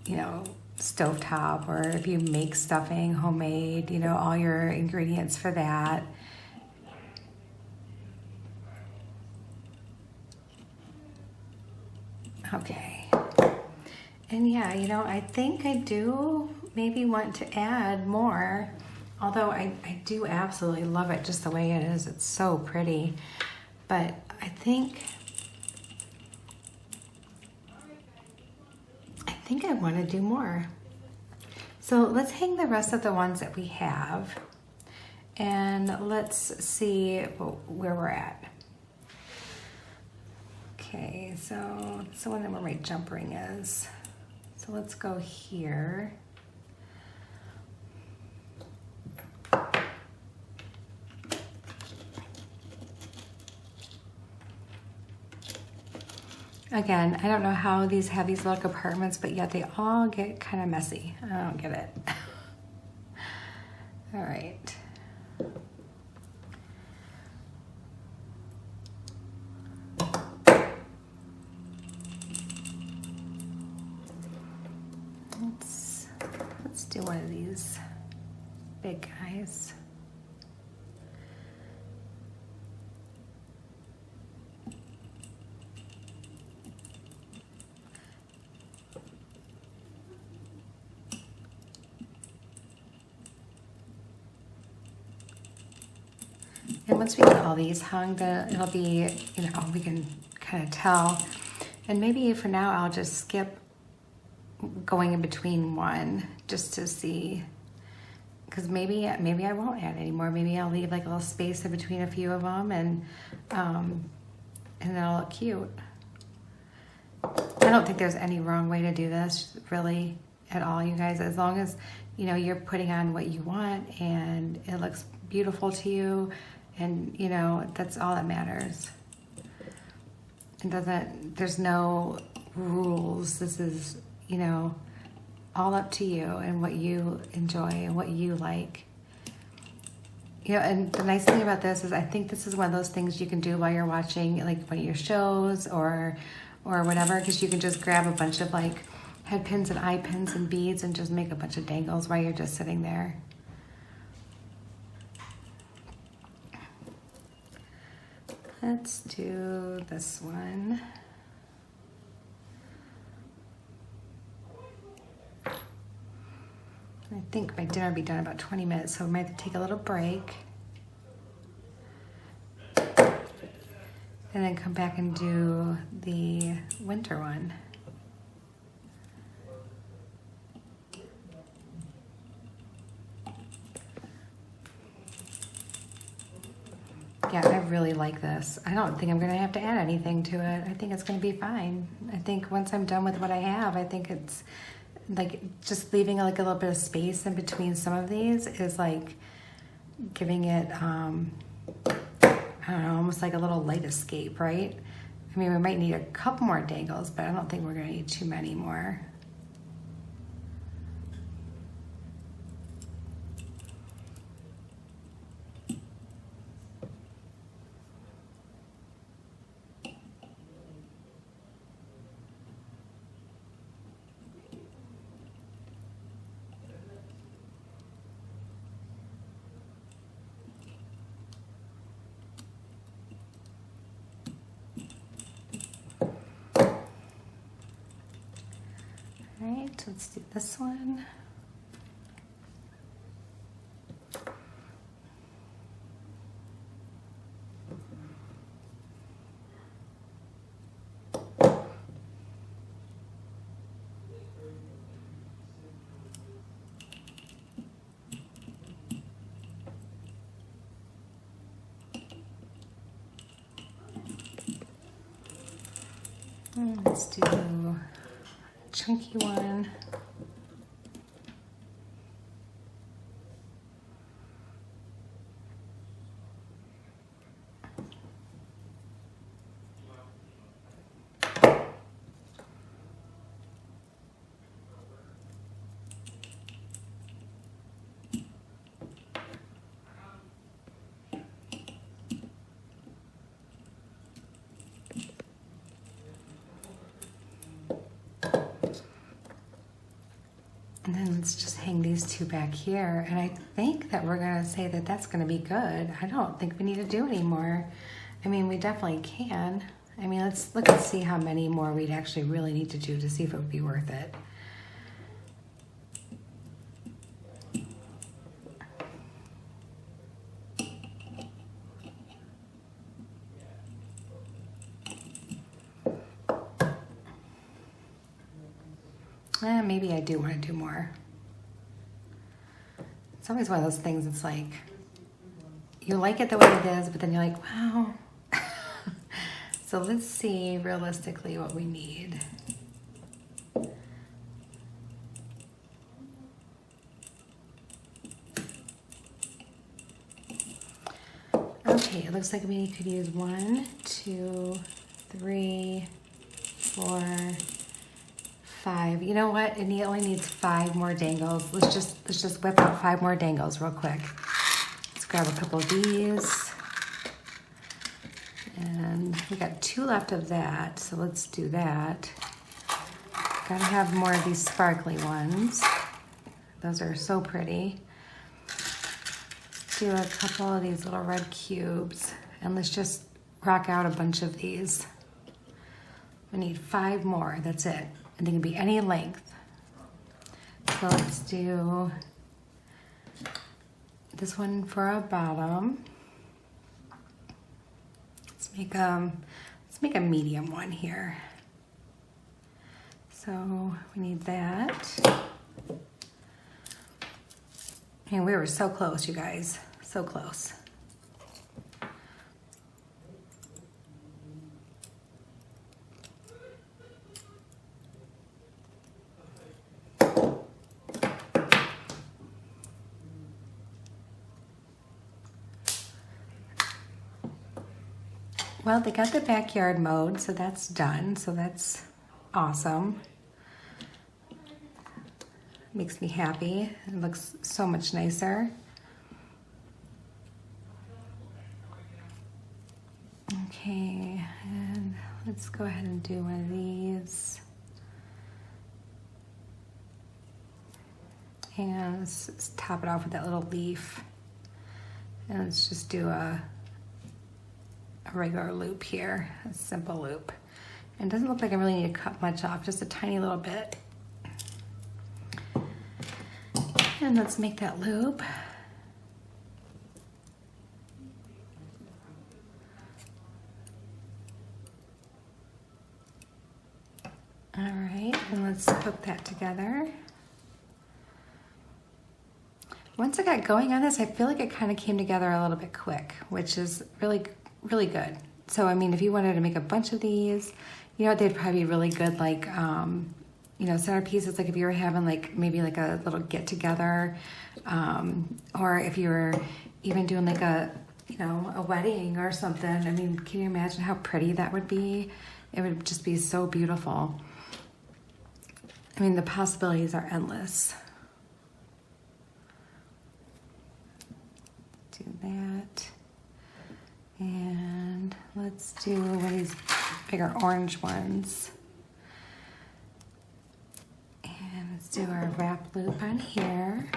you know, stovetop, or if you make stuffing homemade, you know, all your ingredients for that. Okay. And yeah, you know, I think I do maybe want to add more, although I do absolutely love it just the way it is. It's so pretty. But I think I want to do more. So let's hang the rest of the ones that we have, and let's see where we're at. Okay, so it's the one that where my jump ring is. So let's go here. Again, I don't know how these have these little compartments, but yet they all get kind of messy. I don't get it. All right. Let's do one of these big guys. And once we get all these hung, then it'll be, you know, we can kind of tell. And maybe for now, I'll just skip going in between one just to see, because maybe I won't add anymore. Maybe I'll leave like a little space in between a few of them, and that'll look cute. I don't think there's any wrong way to do this, really, at all, you guys. As long as, you know, you're putting on what you want and it looks beautiful to you, and, you know, that's all that matters. There's no rules. This is, you know, all up to you and what you enjoy and what you like. You know, and the nice thing about this is I think this is one of those things you can do while you're watching like one of your shows or whatever, because you can just grab a bunch of like head pins and eye pins and beads and just make a bunch of dangles while you're just sitting there. Let's do this one. I think my dinner will be done in about 20 minutes, so I might have to take a little break. And then come back and do the winter one. Yeah, I really like this. I don't think I'm gonna have to add anything to it. I think it's gonna be fine. I think once I'm done with what I have, I think it's like just leaving like a little bit of space in between some of these is like giving it, I don't know, almost like a little light escape, right? I mean, we might need a couple more dangles, but I don't think we're gonna need too many more. Alright, let's do this one. And let's do a chunky one. And then let's just hang these two back here. And I think that we're gonna say that that's gonna be good. I don't think we need to do any more. I mean, we definitely can. I mean, let's look and see how many more we'd actually really need to do to see if it would be worth it. Maybe I do want to do more. It's always one of those things, it's like, you like it the way it is, but then you're like, wow. So let's see realistically what we need. Okay, it looks like we could use 1, 2, 3, 4, 5. You know what? It only needs 5 more dangles. Let's just whip out 5 more dangles real quick. Let's grab a couple of these. And we got 2 left of that, so let's do that. Gotta have more of these sparkly ones. Those are so pretty. Do a couple of these little red cubes, and let's just rock out a bunch of these. We need 5 more, that's it. And they can be any length. So let's do this one for our bottom. Let's make a medium one here. So we need that. And we were so close, you guys, so close. Well, they got the backyard mode, so that's done. So that's awesome. Makes me happy. It looks so much nicer. Okay, and let's go ahead and do one of these. And let's top it off with that little leaf. And let's just do a regular loop here, a simple loop. And it doesn't look like I really need to cut much off, just a tiny little bit. And let's make that loop. All right, and let's hook that together. Once I got going on this, I feel like it kind of came together a little bit quick, which is really good. So, I mean, if you wanted to make a bunch of these, you know, they'd probably be really good, like, you know, centerpieces, like if you were having like, maybe like a little get together, or if you were even doing like a, you know, a wedding or something. I mean, can you imagine how pretty that would be? It would just be so beautiful. I mean, the possibilities are endless. Do that. And let's do one of these bigger orange ones. And let's do our wrap loop on here.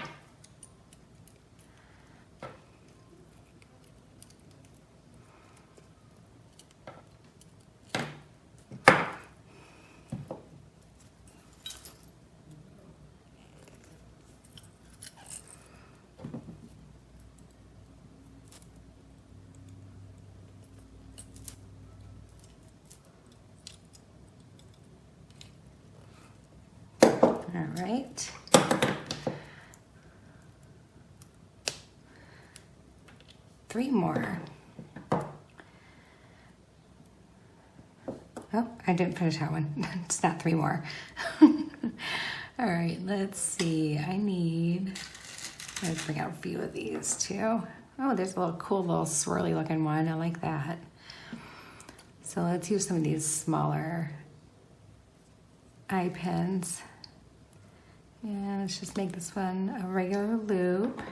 All right. Three more. Oh, I didn't finish that one. It's not 3 more. All right, let's see. Let's bring out a few of these too. Oh, there's a little cool little swirly looking one. I like that. So let's use some of these smaller eye pins. And let's just make this one a regular loop.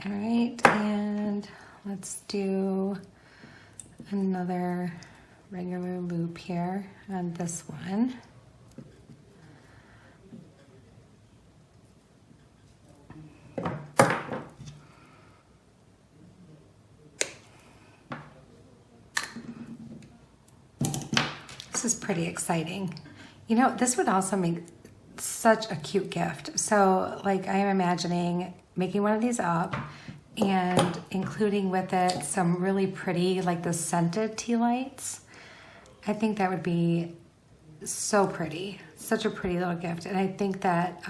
All right, and let's do another regular loop here on this one. This is pretty exciting. You know, this would also make such a cute gift. So like I am imagining making one of these up and including with it some really pretty, like the scented tea lights. I think that would be so pretty, such a pretty little gift. And I think that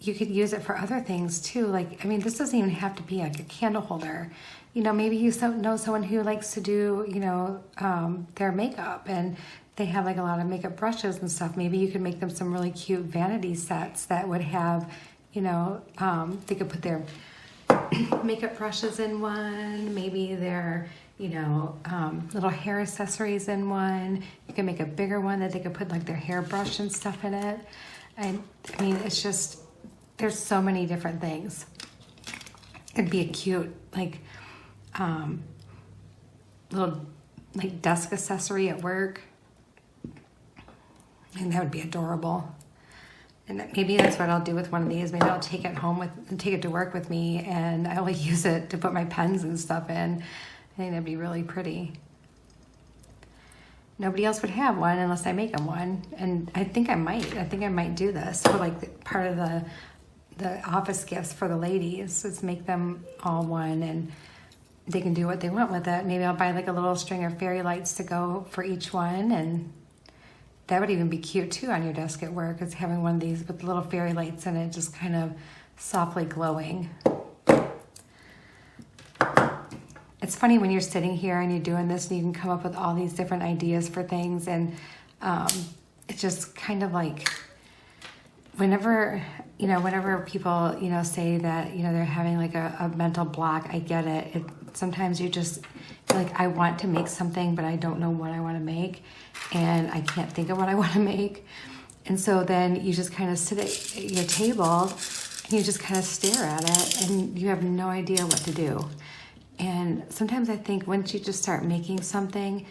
you could use it for other things too. Like, I mean, this doesn't even have to be like a candle holder. You know, maybe you know someone who likes to do, you know, their makeup and they have like a lot of makeup brushes and stuff. Maybe you could make them some really cute vanity sets that would have, you know, they could put their makeup brushes in one, maybe their, you know, little hair accessories in one. You can make a bigger one that they could put like their hairbrush and stuff in it. I mean, it's just, there's so many different things. It'd be a cute, like, little like desk accessory at work. And that would be adorable. And maybe that's what I'll do with one of these. Maybe I'll take it home take it to work with me, and I will use it to put my pens and stuff in. I think that'd be really pretty. Nobody else would have one unless I make them one. And I think I might do this for like part of the office gifts for the ladies. Is make them all one, and they can do what they want with it. Maybe I'll buy like a little string of fairy lights to go for each one, and that would even be cute too on your desk at work, is having one of these with little fairy lights in it, just kind of softly glowing. It's funny when you're sitting here and you're doing this and you can come up with all these different ideas for things, and it's just kind of like whenever people, you know, say that, you know, they're having like a mental block, I get it. Sometimes you just like, I want to make something, but I don't know what I want to make, and I can't think of what I want to make. And so then you just kind of sit at your table and you just kind of stare at it, and you have no idea what to do. And sometimes I think once you just start making something,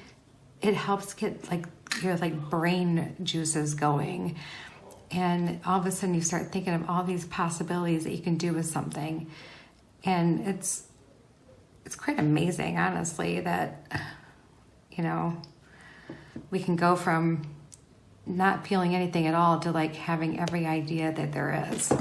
it helps get like your like brain juices going. And all of a sudden you start thinking of all these possibilities that you can do with something. And it's quite amazing, honestly, that, you know, we can go from not feeling anything at all to like having every idea that there is.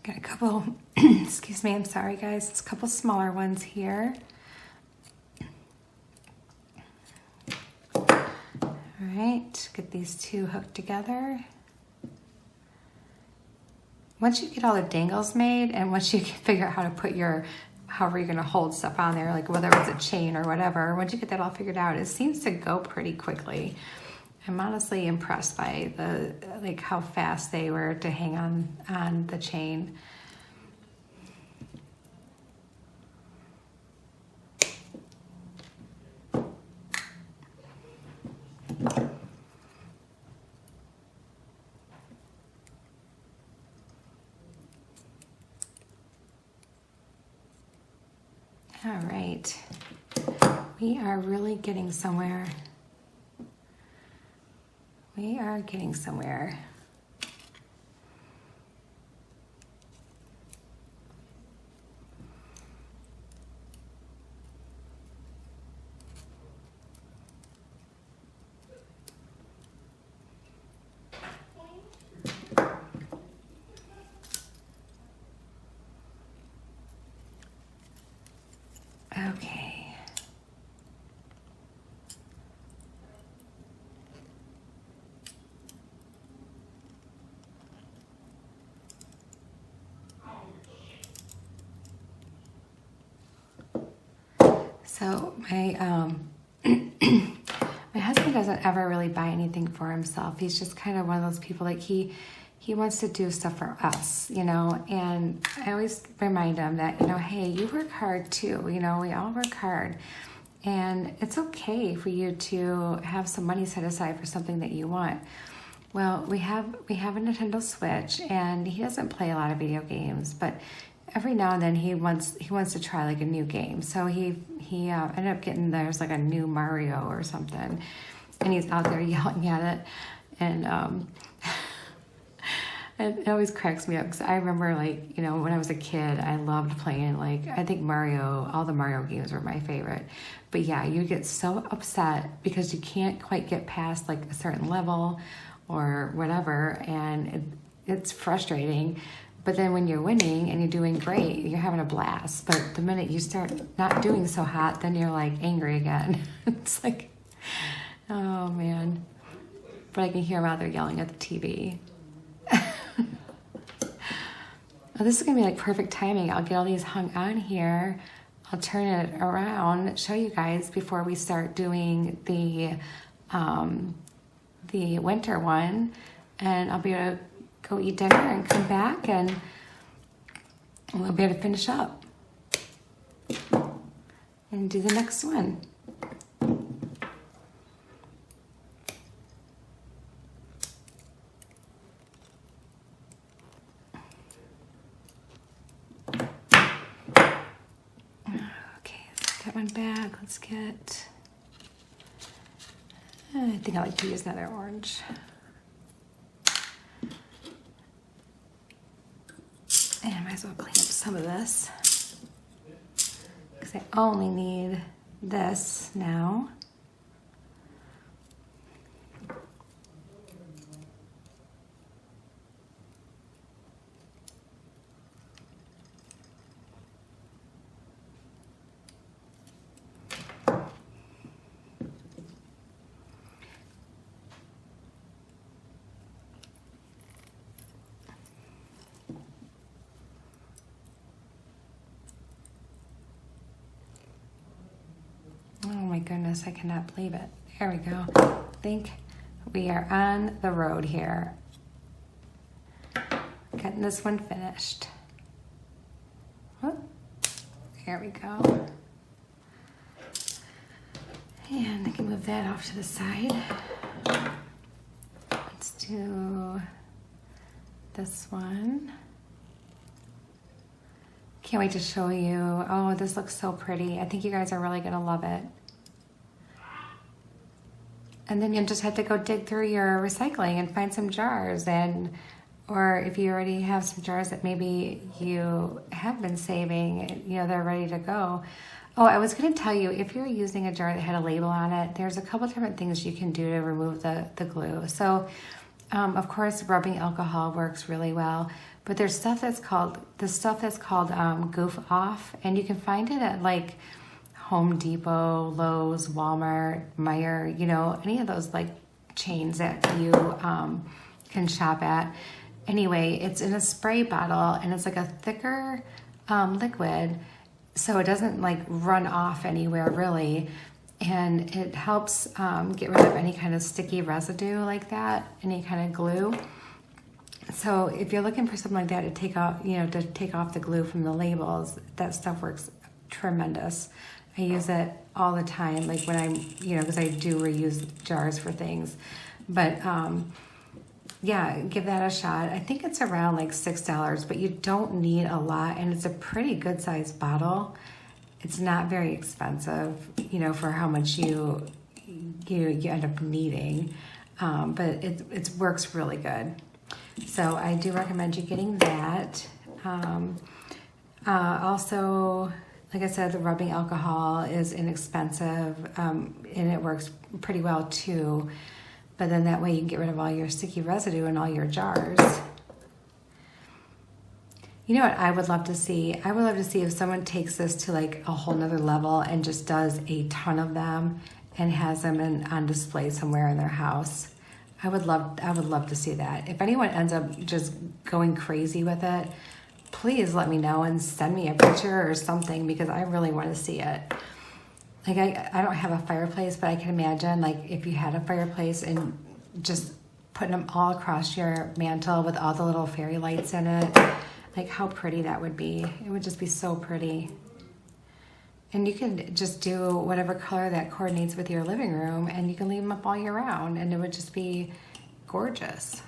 Got a couple, excuse me, I'm sorry guys, it's a couple smaller ones here. All right, get these two hooked together. Once you get all the dangles made, and once you figure out how to put however you're gonna hold stuff on there, like whether it's a chain or whatever, once you get that all figured out, it seems to go pretty quickly. I'm honestly impressed by like how fast they were to hang on the chain. All right, we are really getting somewhere. We are getting somewhere. Okay. So my my husband doesn't ever really buy anything for himself. He's just kind of one of those people, like he wants to do stuff for us, you know, and I always remind him that, you know, hey, you work hard too, you know, we all work hard, and it's okay for you to have some money set aside for something that you want. Well, we have a Nintendo Switch, and he doesn't play a lot of video games, but every now and then he wants to try like a new game. So he ended up getting, there's like a new Mario or something, and he's out there yelling at it, and it always cracks me up because I remember, like, you know, when I was a kid, I loved playing, like, I think all the Mario games were my favorite. But yeah, you get so upset because you can't quite get past like a certain level or whatever, and it's frustrating. But then when you're winning and you're doing great, you're having a blast. But the minute you start not doing so hot, then you're like angry again. It's like, oh man. But I can hear him out there yelling at the TV. Well, this is gonna be like perfect timing. I'll get all these hung on here. I'll turn it around, show you guys before we start doing the winter one, and I'll be able to go eat dinner and come back, and we'll be able to finish up and do the next one. One bag. Let's get, I think I like to use another orange. And I might as well clean up some of this because I only need this now. Oh my goodness, I cannot believe it. There we go. I think we are on the road here. Getting this one finished. Oh, there we go. And I can move that off to the side. Let's do this one. Can't wait to show you. Oh, this looks so pretty. I think you guys are really gonna love it. And then you'll just have to go dig through your recycling and find some jars, or if you already have some jars that maybe you have been saving, you know, they're ready to go. Oh, I was gonna tell you, if you're using a jar that had a label on it, there's a couple different things you can do to remove the glue. So, of course, rubbing alcohol works really well, but there's stuff that's called, Goof Off, and you can find it at like Home Depot, Lowe's, Walmart, Meijer, you know, any of those like chains that you can shop at. Anyway, it's in a spray bottle, and it's like a thicker liquid, so it doesn't like run off anywhere really, and it helps get rid of any kind of sticky residue like that, any kind of glue. So if you're looking for something like that to take off, you know, to take off the glue from the labels, that stuff works tremendous. I use it all the time, like when I'm, you know, because I do reuse jars for things. But yeah, give that a shot. I think it's around like $6, but you don't need a lot, and it's a pretty good sized bottle. It's not very expensive, you know, for how much you end up needing, but it works really good. So I do recommend you getting that. Also, like I said, the rubbing alcohol is inexpensive, and it works pretty well too. But then that way you can get rid of all your sticky residue in all your jars. You know what I would love to see? I would love to see if someone takes this to like a whole nother level and just does a ton of them and has them on display somewhere in their house. I would love to see that. If anyone ends up just going crazy with it, please let me know and send me a picture or something, because I really want to see it. Like I don't have a fireplace, but I can imagine like if you had a fireplace and just putting them all across your mantle with all the little fairy lights in it, like how pretty that would be. It would just be so pretty. And you can just do whatever color that coordinates with your living room, and you can leave them up all year round, and it would just be gorgeous.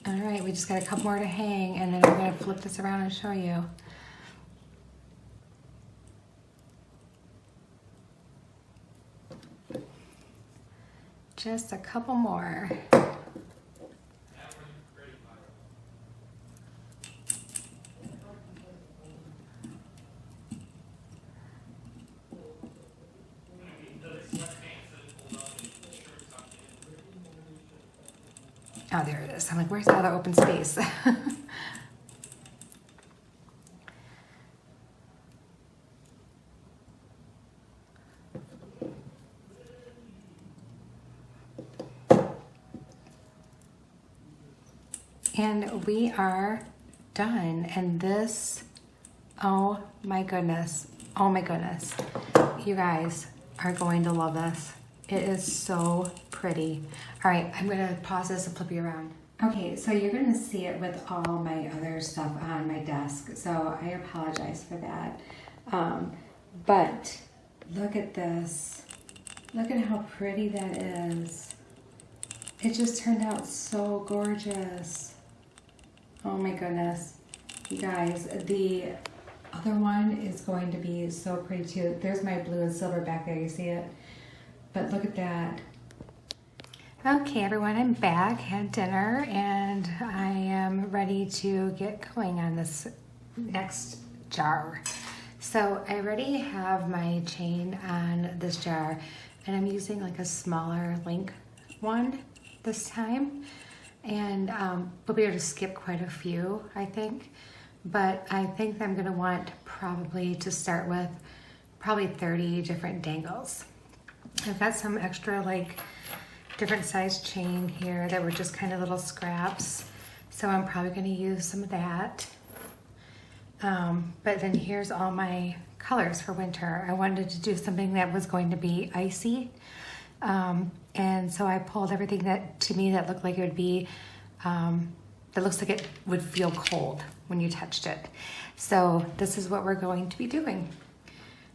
All right, we just got a couple more to hang, and then I'm gonna flip this around and show you. Just a couple more. Oh, there it is. I'm like, where's the other open space? And we are done. And this, oh my goodness. Oh my goodness. You guys are going to love this. It is so pretty. All right, I'm gonna pause this and flip you around. Okay, so you're gonna see it with all my other stuff on my desk. So I apologize for that. But look at this. Look at how pretty that is. It just turned out so gorgeous. Oh my goodness. You guys, the other one is going to be so pretty too. There's my blue and silver back there, you see it? But look at that. Okay, everyone, I'm back, had dinner, and I am ready to get going on this next jar. So I already have my chain on this jar, and I'm using like a smaller link one this time. And we'll be able to skip quite a few, I think. But I think I'm gonna want probably to start with probably 30 different dangles. I've got some extra like different size chain here that were just kind of little scraps. So I'm probably gonna use some of that. But then here's all my colors for winter. I wanted to do something that was going to be icy. And so I pulled everything that to me that looked like it would be, that looks like it would feel cold when you touched it. So this is what we're going to be doing.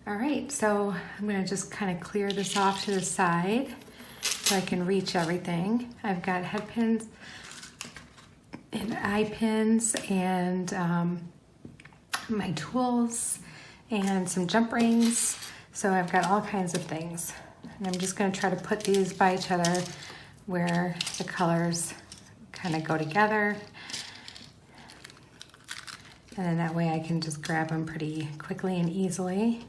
All right, so I'm gonna just kind of clear this off to the side so I can reach everything. I've got head pins and eye pins and my tools and some jump rings. So I've got all kinds of things. And I'm just gonna try to put these by each other where the colors kind of go together. And then that way I can just grab them pretty quickly and easily.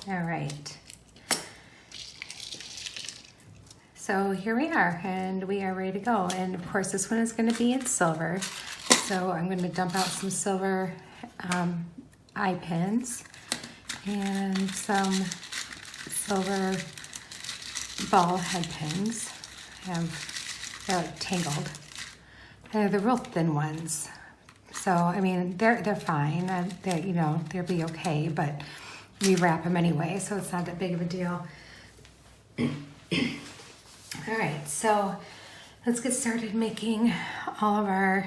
All right. So here we are, and we are ready to go. And of course, this one is going to be in silver. So I'm going to dump out some silver eye pins and some silver ball head pins. They're like tangled. They're the real thin ones. So I mean, they're fine. They'll be okay. But we wrap them anyway, so it's not that big of a deal. All right, so let's get started making all of our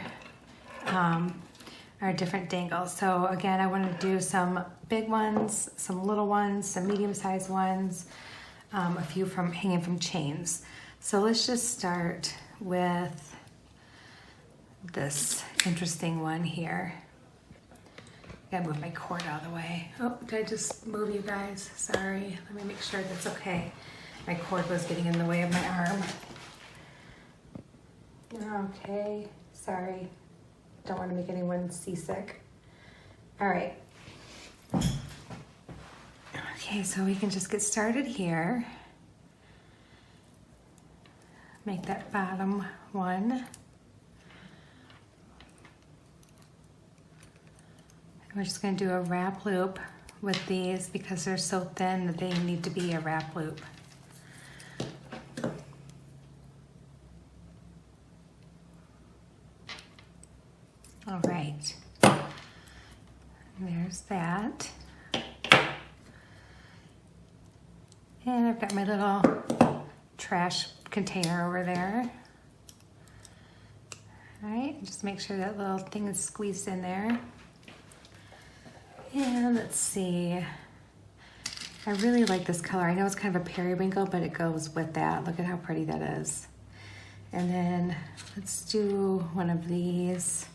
different dangles. So again, I want to do some big ones, some little ones, some medium-sized ones, a few from hanging from chains. So let's just start with this interesting one here. Gotta move my cord out of the way. Oh, did I just move you guys? Sorry, let me make sure that's okay. My cord was getting in the way of my arm. Okay, sorry. Don't want to make anyone seasick. All right. Okay, so we can just get started here. Make that bottom one. We're just going to do a wrap loop with these because they're so thin that they need to be a wrap loop. All right, there's that. And I've got my little trash container over there. All right, just make sure that little thing is squeezed in there. And let's see. I really like this color. I know it's kind of a periwinkle, but it goes with that. Look at how pretty that is. And then let's do one of these.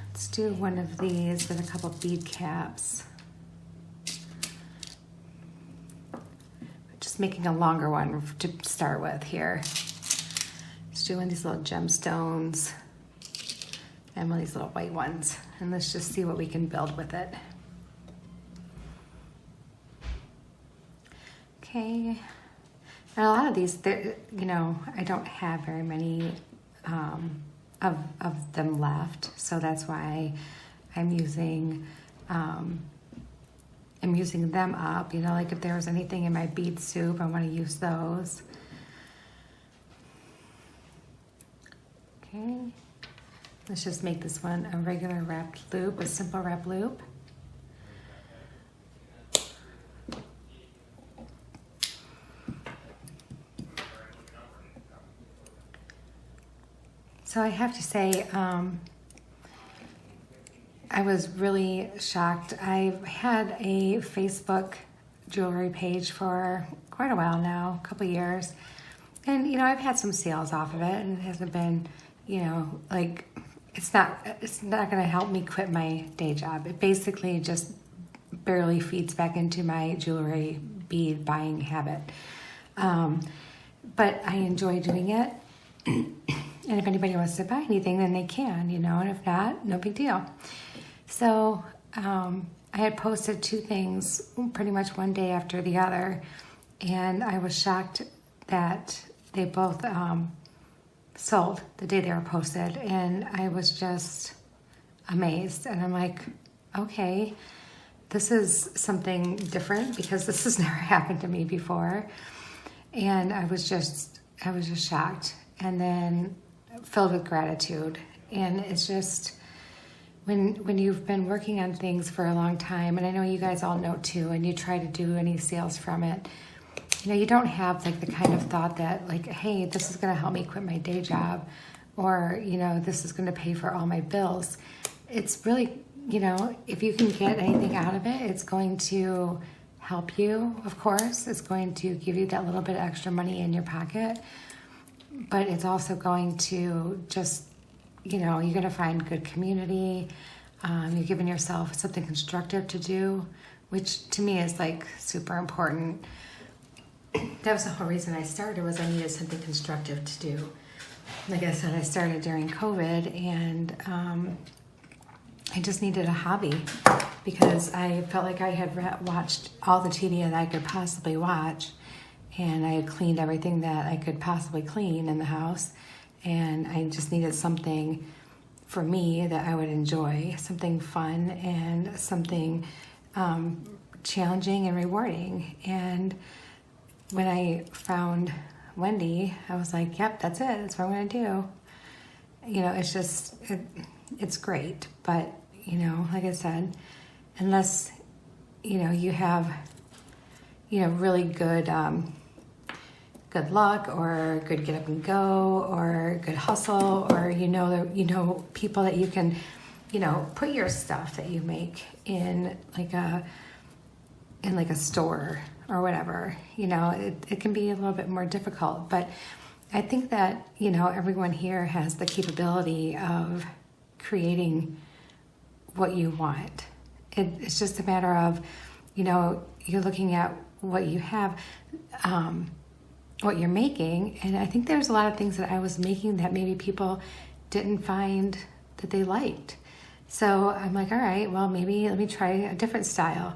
Let's do one of these with a couple bead caps. Just making a longer one to start with here. Just doing these little gemstones and one of these little white ones. And let's just see what we can build with it. Okay. And a lot of these, you know, I don't have very many of them left, so that's why I'm using them up. You know, like if there was anything in my bead soup, I want to use those. Okay, let's just make this one a regular wrapped loop, a simple wrap loop. So I have to say, I was really shocked. I've had a Facebook jewelry page for quite a while now, a couple years. And, you know, I've had some sales off of it, and it hasn't been, you know, like, it's not going to help me quit my day job. It basically just barely feeds back into my jewelry bead buying habit. But I enjoy doing it. And if anybody wants to buy anything, then they can, you know, and if not, no big deal. So I had posted two things pretty much one day after the other, and I was shocked that they both sold the day they were posted, and I was just amazed. And I'm like, okay, this is something different because this has never happened to me before. And I was just shocked. And then filled with gratitude. And it's just when you've been working on things for a long time, and I know you guys all know too, and you try to do any sales from it, you know, you don't have like the kind of thought that like, hey, this is going to help me quit my day job, or, you know, this is going to pay for all my bills. It's really, you know, if you can get anything out of it, it's going to help you, of course. It's going to give you that little bit of extra money in your pocket. But it's also going to just, you know, you're going to find good community. You're giving yourself something constructive to do, which to me is like super important. That was the whole reason I started, was I needed something constructive to do. Like I said, I started during COVID, and I just needed a hobby because I felt like I had watched all the TV that I could possibly watch. And I had cleaned everything that I could possibly clean in the house. And I just needed something for me that I would enjoy, something fun and something challenging and rewarding. And when I found Wendy, I was like, yep, that's it. That's what I'm going to do. You know, it's just, it's great. But, you know, like I said, unless, you know, you have, you know, really good luck or good get up and go or good hustle, or you know people that you can, you know, put your stuff that you make in like a store or whatever. You know, it can be a little bit more difficult, but I think that, you know, everyone here has the capability of creating what you want. It's just a matter of, you know, you're looking at what you have, what you're making. And I think there's a lot of things that I was making that maybe people didn't find that they liked. So I'm like, all right, well, maybe let me try a different style.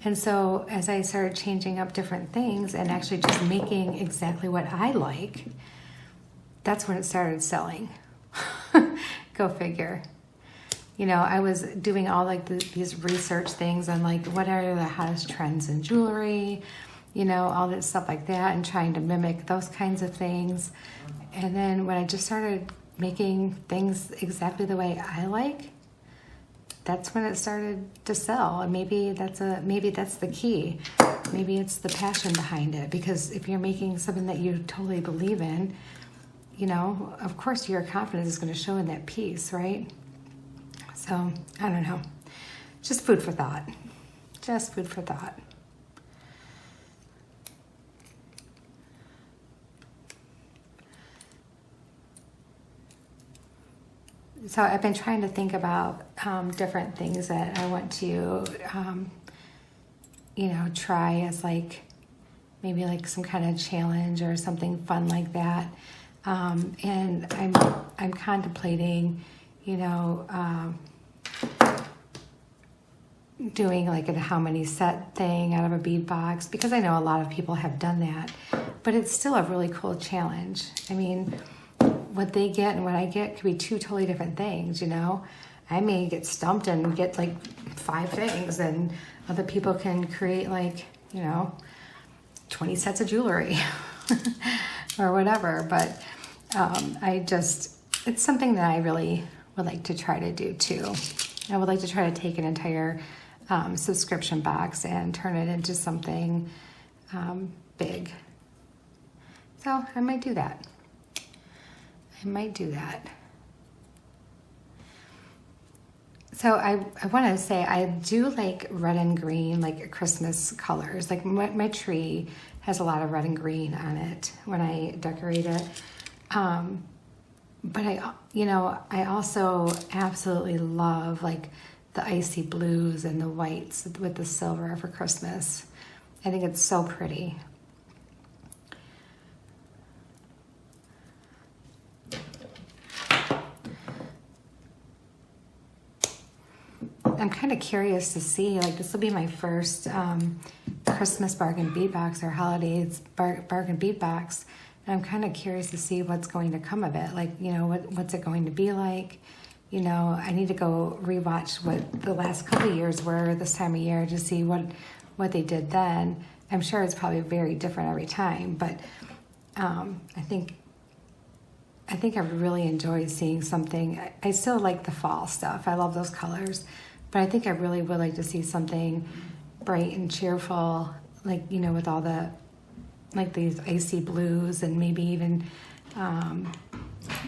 And so as I started changing up different things and actually just making exactly what I like, that's when it started selling. Go figure. You know, I was doing all like these research things on like what are the hottest trends in jewelry, you know, all that stuff like that, and trying to mimic those kinds of things. And then when I just started making things exactly the way I like, that's when it started to sell. And maybe that's the key. Maybe it's the passion behind it, because if you're making something that you totally believe in, you know, of course your confidence is going to show in that piece, right? So, I don't know. Just food for thought. Just food for thought. So I've been trying to think about different things that I want to, you know, try as like maybe like some kind of challenge or something fun like that. And I'm contemplating, you know, doing like a how many set thing out of a bead box, because I know a lot of people have done that, but it's still a really cool challenge. I mean, what they get and what I get could be two totally different things, you know? I may get stumped and get like 5 things, and other people can create like, you know, 20 sets of jewelry or whatever. But it's something that I really would like to try to do too. I would like to try to take an entire subscription box and turn it into something big. So I might do that. So I want to say I do like red and green, like Christmas colors. Like my tree has a lot of red and green on it when I decorate it. But I also absolutely love like the icy blues and the whites with the silver for Christmas. I think it's so pretty. I'm kind of curious to see, like, this will be my first Christmas bargain bead box or holidays bargain bead box. And I'm kind of curious to see what's going to come of it. Like, you know, what's it going to be like? You know, I need to go rewatch what the last couple of years were this time of year to see what they did then. I'm sure it's probably very different every time, but I think I really enjoy seeing something. I still like the fall stuff. I love those colors. But I think I really would like to see something bright and cheerful, like, you know, with all the, like these icy blues and maybe even,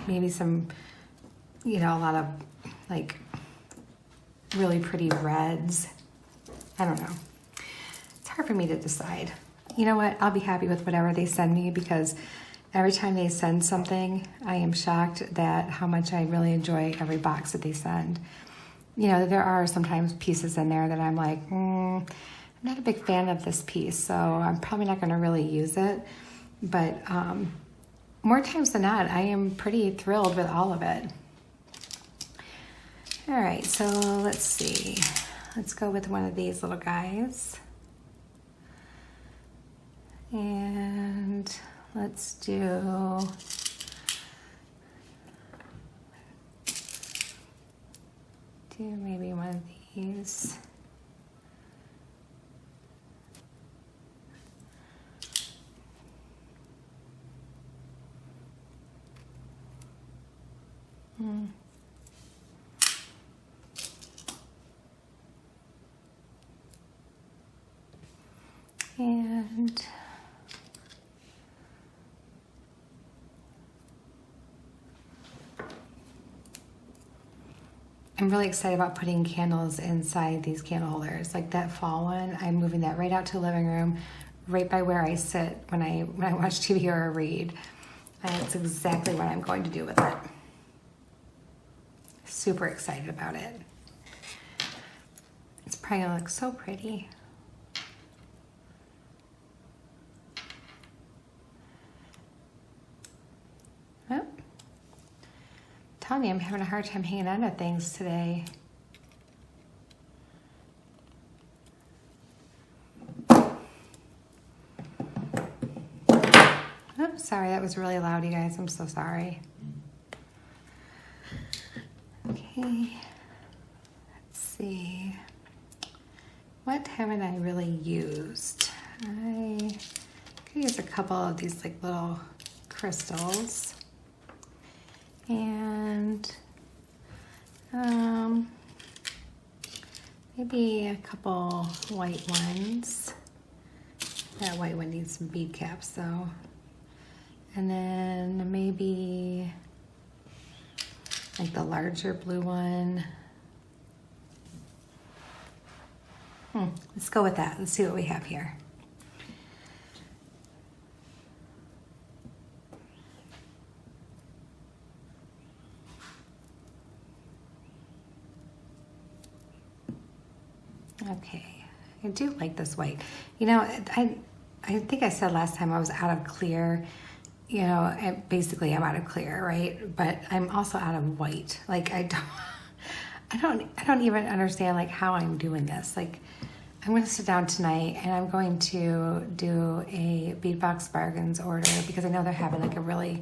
maybe some, you know, a lot of like really pretty reds. I don't know. It's hard for me to decide. You know what? I'll be happy with whatever they send me, because every time they send something, I am shocked that how much I really enjoy every box that they send. You know, there are sometimes pieces in there that I'm like, I'm not a big fan of this piece, so I'm probably not going to really use it. But more times than not, I am pretty thrilled with all of it. All right, so let's see. Let's go with one of these little guys. And let's do... maybe one of these. And I'm really excited about putting candles inside these candle holders. Like that fall one, I'm moving that right out to the living room, right by where I sit when I watch TV or read. And it's exactly what I'm going to do with it. Super excited about it. It's probably gonna look so pretty. Oh. Telling me I'm having a hard time hanging on to things today. Oops, sorry, that was really loud, you guys. I'm so sorry. Okay, let's see. What haven't I really used? I could use a couple of these like little crystals. And maybe a couple white ones. That white one needs some bead caps though. And then maybe like the larger blue one. Let's go with that. Let's see what we have here. Okay, I do like this white. You know, I think I said last time I was out of clear. You know, basically I'm out of clear, right? But I'm also out of white. Like I don't even understand like how I'm doing this. Like I'm going to sit down tonight and I'm going to do a Beadbox Bargains order because I know they're having like a really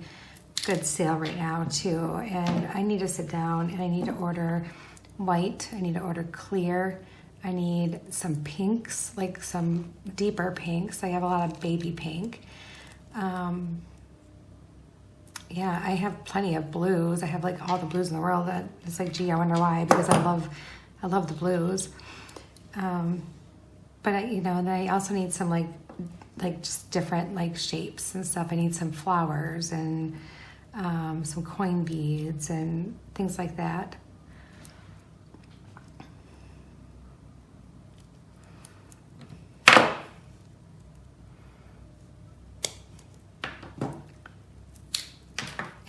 good sale right now too. And I need to sit down and I need to order white. I need to order clear. I need some pinks, like some deeper pinks. I have a lot of baby pink. Yeah, I have plenty of blues. I have like all the blues in the world. That it's like, gee, I wonder why, because I love the blues. But you know, and I also need some like just different like shapes and stuff. I need some flowers and some coin beads and things like that.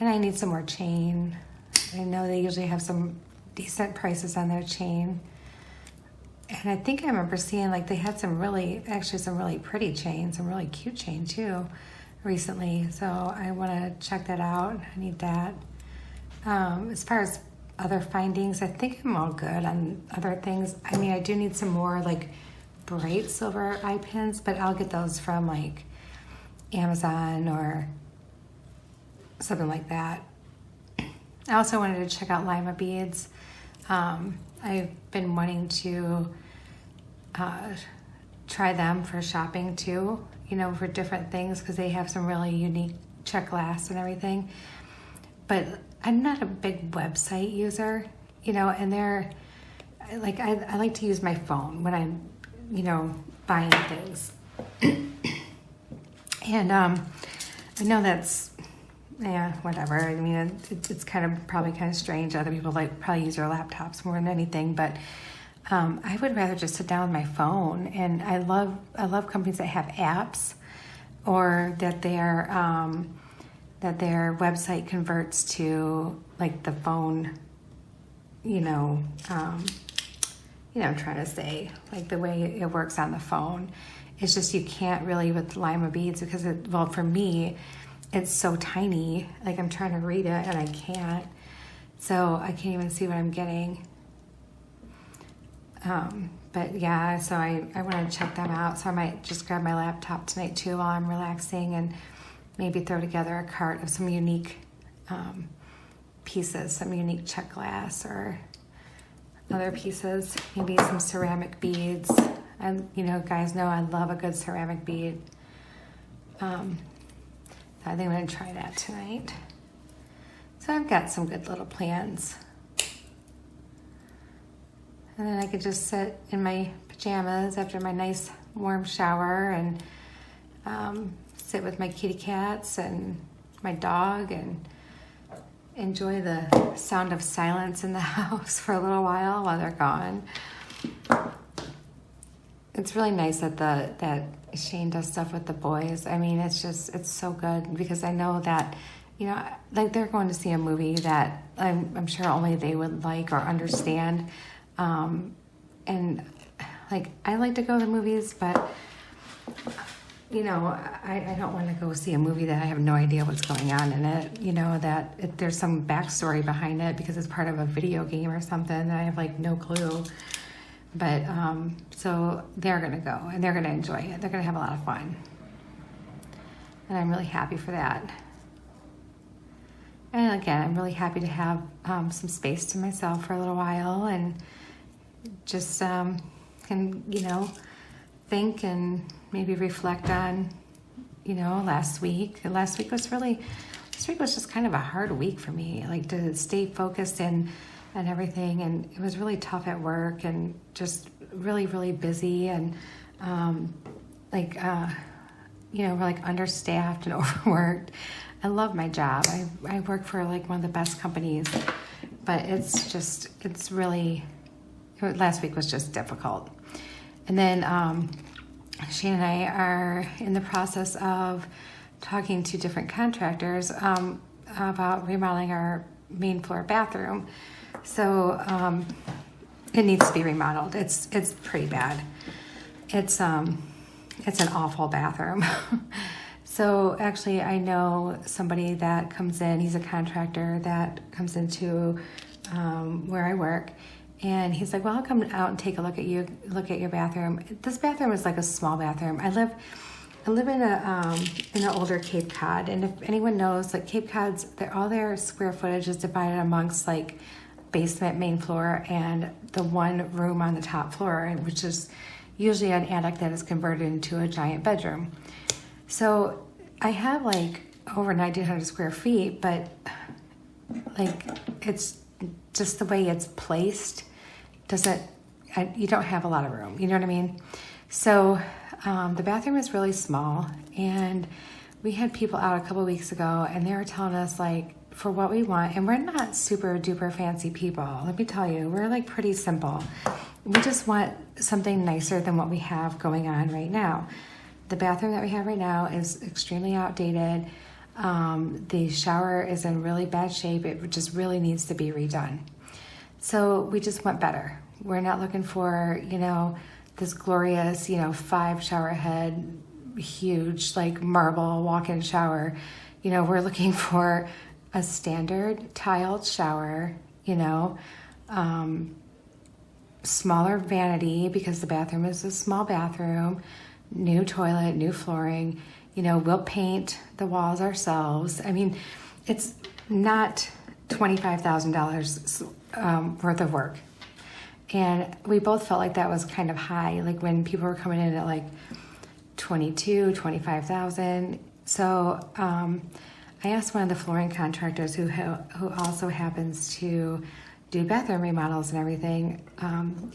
And I need some more chain. I know they usually have some decent prices on their chain. And I think I remember seeing like they had some really pretty chain, some really cute chain too recently. So I want to check that out. I need that. As far as other findings, I think I'm all good on other things. I mean, I do need some more like bright silver eye pins, but I'll get those from like Amazon or something like that. I also wanted to check out Lima beads. I've been wanting to try them for shopping too, you know, for different things because they have some really unique check glass and everything. But I'm not a big website user, you know, and they're like, I like to use my phone when I'm, you know, buying things. And I know that's, yeah, whatever. I mean, it's probably kind of strange. Other people probably use their laptops more than anything, but I would rather just sit down with my phone. And I love companies that have apps, or that their website converts to like the phone. You know, I'm trying to say like the way it works on the phone. It's just you can't really with Lima beads because for me. It's so tiny, like I'm trying to read it and I can't. So I can't even see what I'm getting. But yeah, so I want to check them out. So I might just grab my laptop tonight too while I'm relaxing and maybe throw together a cart of some unique pieces, some unique check glass or other pieces, maybe some ceramic beads. And you know, guys know I love a good ceramic bead. I think I'm going to try that tonight. So I've got some good little plans. And then I could just sit in my pajamas after my nice warm shower and sit with my kitty cats and my dog and enjoy the sound of silence in the house for a little while they're gone. It's really nice that Shane does stuff with the boys. I mean, it's so good because I know that, you know, like they're going to see a movie that I'm sure only they would like or understand. And like, I like to go to the movies, but you know, I don't want to go see a movie that I have no idea what's going on in it, you know, that there's some backstory behind it because it's part of a video game or something that I have like no clue. But so they're going to go and they're going to enjoy it. They're going to have a lot of fun. And I'm really happy for that. And again, I'm really happy to have some space to myself for a little while and just can, you know, think and maybe reflect on, you know, last week. This week was just kind of a hard week for me, like to stay focused and everything. And it was really tough at work and just really, really busy and you know, we're like understaffed and overworked. I love my job. I work for like one of the best companies, but it's really, last week was just difficult. And then Shane and I are in the process of talking to different contractors about remodeling our main floor bathroom. So it needs to be remodeled. It's pretty bad. It's an awful bathroom. So actually I know somebody that comes in, he's a contractor that comes into where I work, and he's like, well, I'll come out and take a look at your bathroom. This bathroom is like a small bathroom. I live in an older Cape Cod, and if anyone knows, like Cape Cods, all their square footage is divided amongst like basement, main floor, and the one room on the top floor, which is usually an attic that is converted into a giant bedroom. So I have like over 1,900 square feet, but like it's just the way it's placed you don't have a lot of room, you know what I mean? So the bathroom is really small, and we had people out a couple of weeks ago, and they were telling us like for what we want, and we're not super duper fancy people. Let me tell you, we're like pretty simple. We just want something nicer than what we have going on right now. The bathroom that we have right now is extremely outdated. The shower is in really bad shape. It just really needs to be redone. So we just want better. We're not looking for, this glorious, 5 shower head, huge, like marble walk-in shower. We're looking for a standard tiled shower, smaller vanity because the bathroom is a small bathroom, new toilet, new flooring, we'll paint the walls ourselves. I mean, it's not $25,000 worth of work. And we both felt like that was kind of high, like when people were coming in at like 25,000. So I asked one of the flooring contractors who also happens to do bathroom remodels and everything,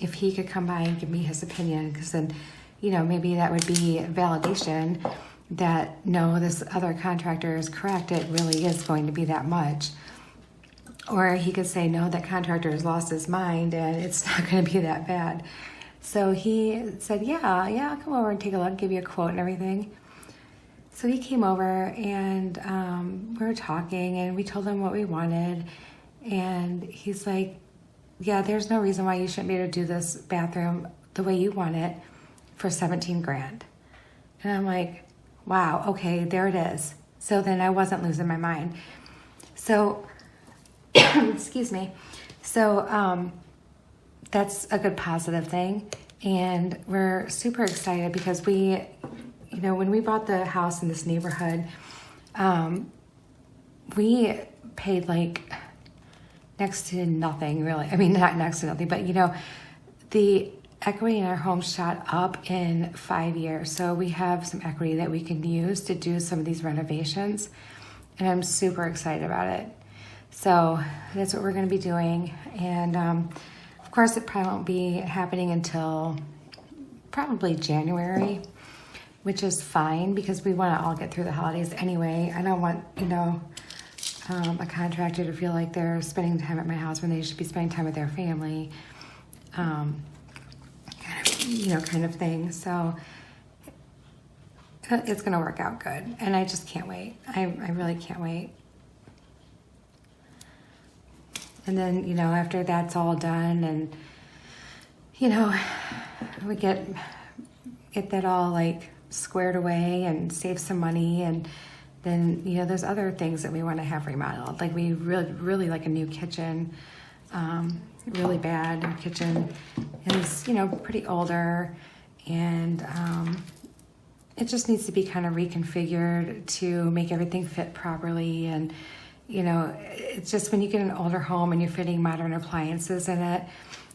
if he could come by and give me his opinion, because then, maybe that would be validation that no, this other contractor is correct. It really is going to be that much. Or he could say, no, that contractor has lost his mind and it's not going to be that bad. So he said, yeah, I'll come over and take a look, give you a quote and everything. So he came over, and we were talking, and we told him what we wanted. And he's like, yeah, there's no reason why you shouldn't be able to do this bathroom the way you want it for $17,000. And I'm like, wow, okay, there it is. So then I wasn't losing my mind. So, excuse me. So that's a good positive thing. And we're super excited because we, when we bought the house in this neighborhood, we paid like next to nothing, really. I mean, not next to nothing, but the equity in our home shot up in 5 years. So we have some equity that we can use to do some of these renovations. And I'm super excited about it. So that's what we're going to be doing. And of course, it probably won't be happening until probably January, which is fine because we want to all get through the holidays anyway. I don't want, a contractor to feel like they're spending time at my house when they should be spending time with their family, kind of thing. So it's going to work out good. And I just can't wait. I really can't wait. And then, after that's all done and, we get that all like squared away and save some money, and then, there's other things that we want to have remodeled. Like we really like a new kitchen, really bad. Our kitchen is, pretty older, and it just needs to be kind of reconfigured to make everything fit properly. And, it's just when you get an older home and you're fitting modern appliances in it,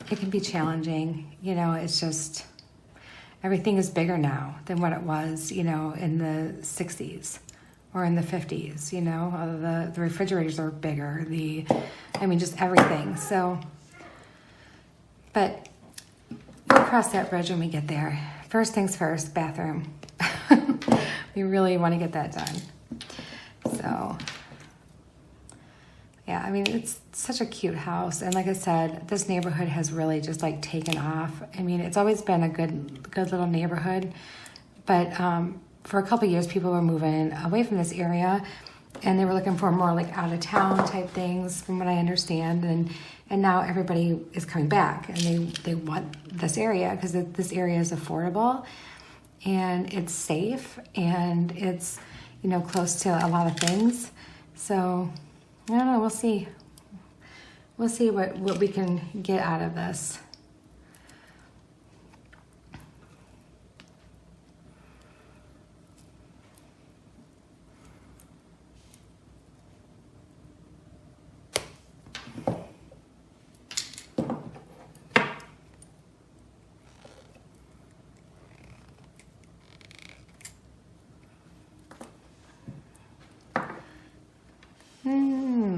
it can be challenging. It's just, everything is bigger now than what it was, in the 60s or in the 50s, the refrigerators are bigger, just everything. So, but we'll cross that bridge when we get there. First things first, bathroom. We really want to get that done. So So yeah, I mean, it's such a cute house. And like I said, this neighborhood has really just like taken off. I mean, it's always been a good little neighborhood, but for a couple of years, people were moving away from this area, and they were looking for more like out of town type things, from what I understand. And now everybody is coming back, and they want this area because this area is affordable, and it's safe, and it's, you know, close to a lot of things. So I don't know, we'll see. We'll see what we can get out of this.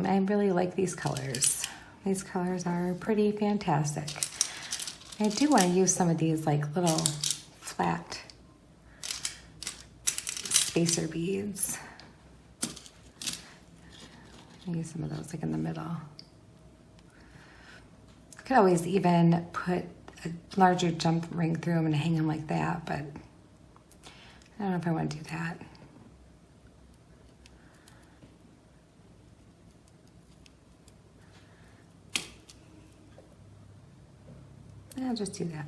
I really like these colors. These colors are pretty fantastic. I do want to use some of these like little flat spacer beads. Use some of those like in the middle. Could always even put a larger jump ring through them and hang them like that, but I don't know if I want to do that. I'll just do that.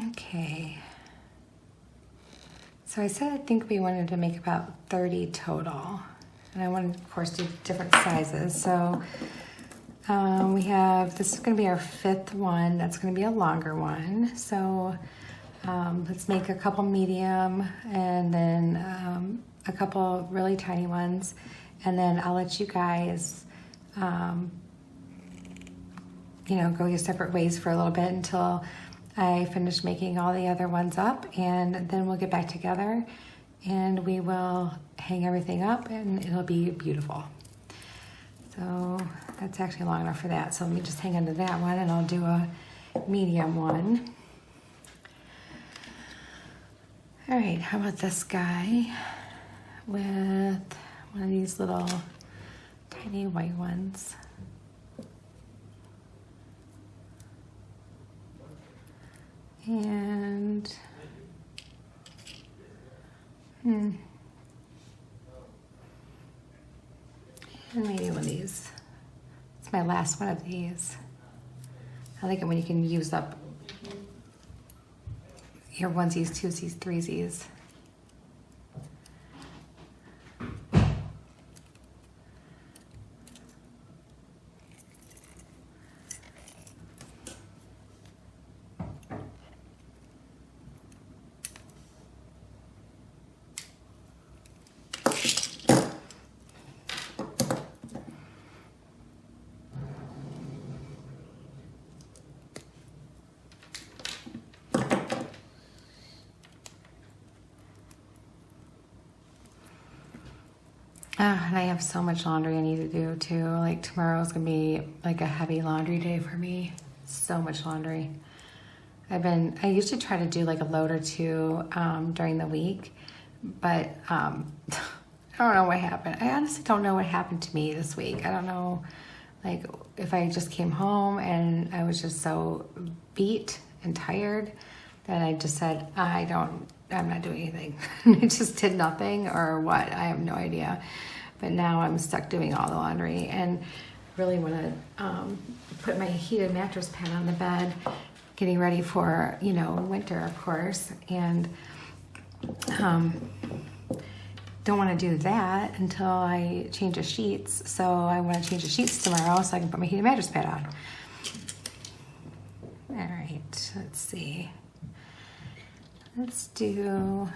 Okay. So I said I think we wanted to make about 30 total. And I wanted, of course, do different sizes. So we have, this is going to be our 5th one. That's going to be a longer one. So let's make a couple medium and then a couple really tiny ones. And then I'll let you guys, you know, go your separate ways for a little bit until I finish making all the other ones up. And then we'll get back together and we will hang everything up and it'll be beautiful. So that's actually long enough for that. So let me just hang on to that one and I'll do a medium one. All right, how about this guy with one of these little tiny white ones. And and maybe one of these. It's my last one of these. I like it when you can use up your onesies, twosies, threesies. And I have so much laundry I need to do too. Like tomorrow's gonna be like a heavy laundry day for me. So much laundry. I usually try to do like a load or two during the week, but I don't know what happened. I honestly don't know what happened to me this week. I don't know, like if I just came home and I was just so beat and tired that I just said, I'm not doing anything. I just did nothing or what, I have no idea. But now I'm stuck doing all the laundry and really want to put my heated mattress pad on the bed, getting ready for, you know, winter, of course. And don't want to do that until I change the sheets. So I want to change the sheets tomorrow so I can put my heated mattress pad on. All right, let's see. Let's do,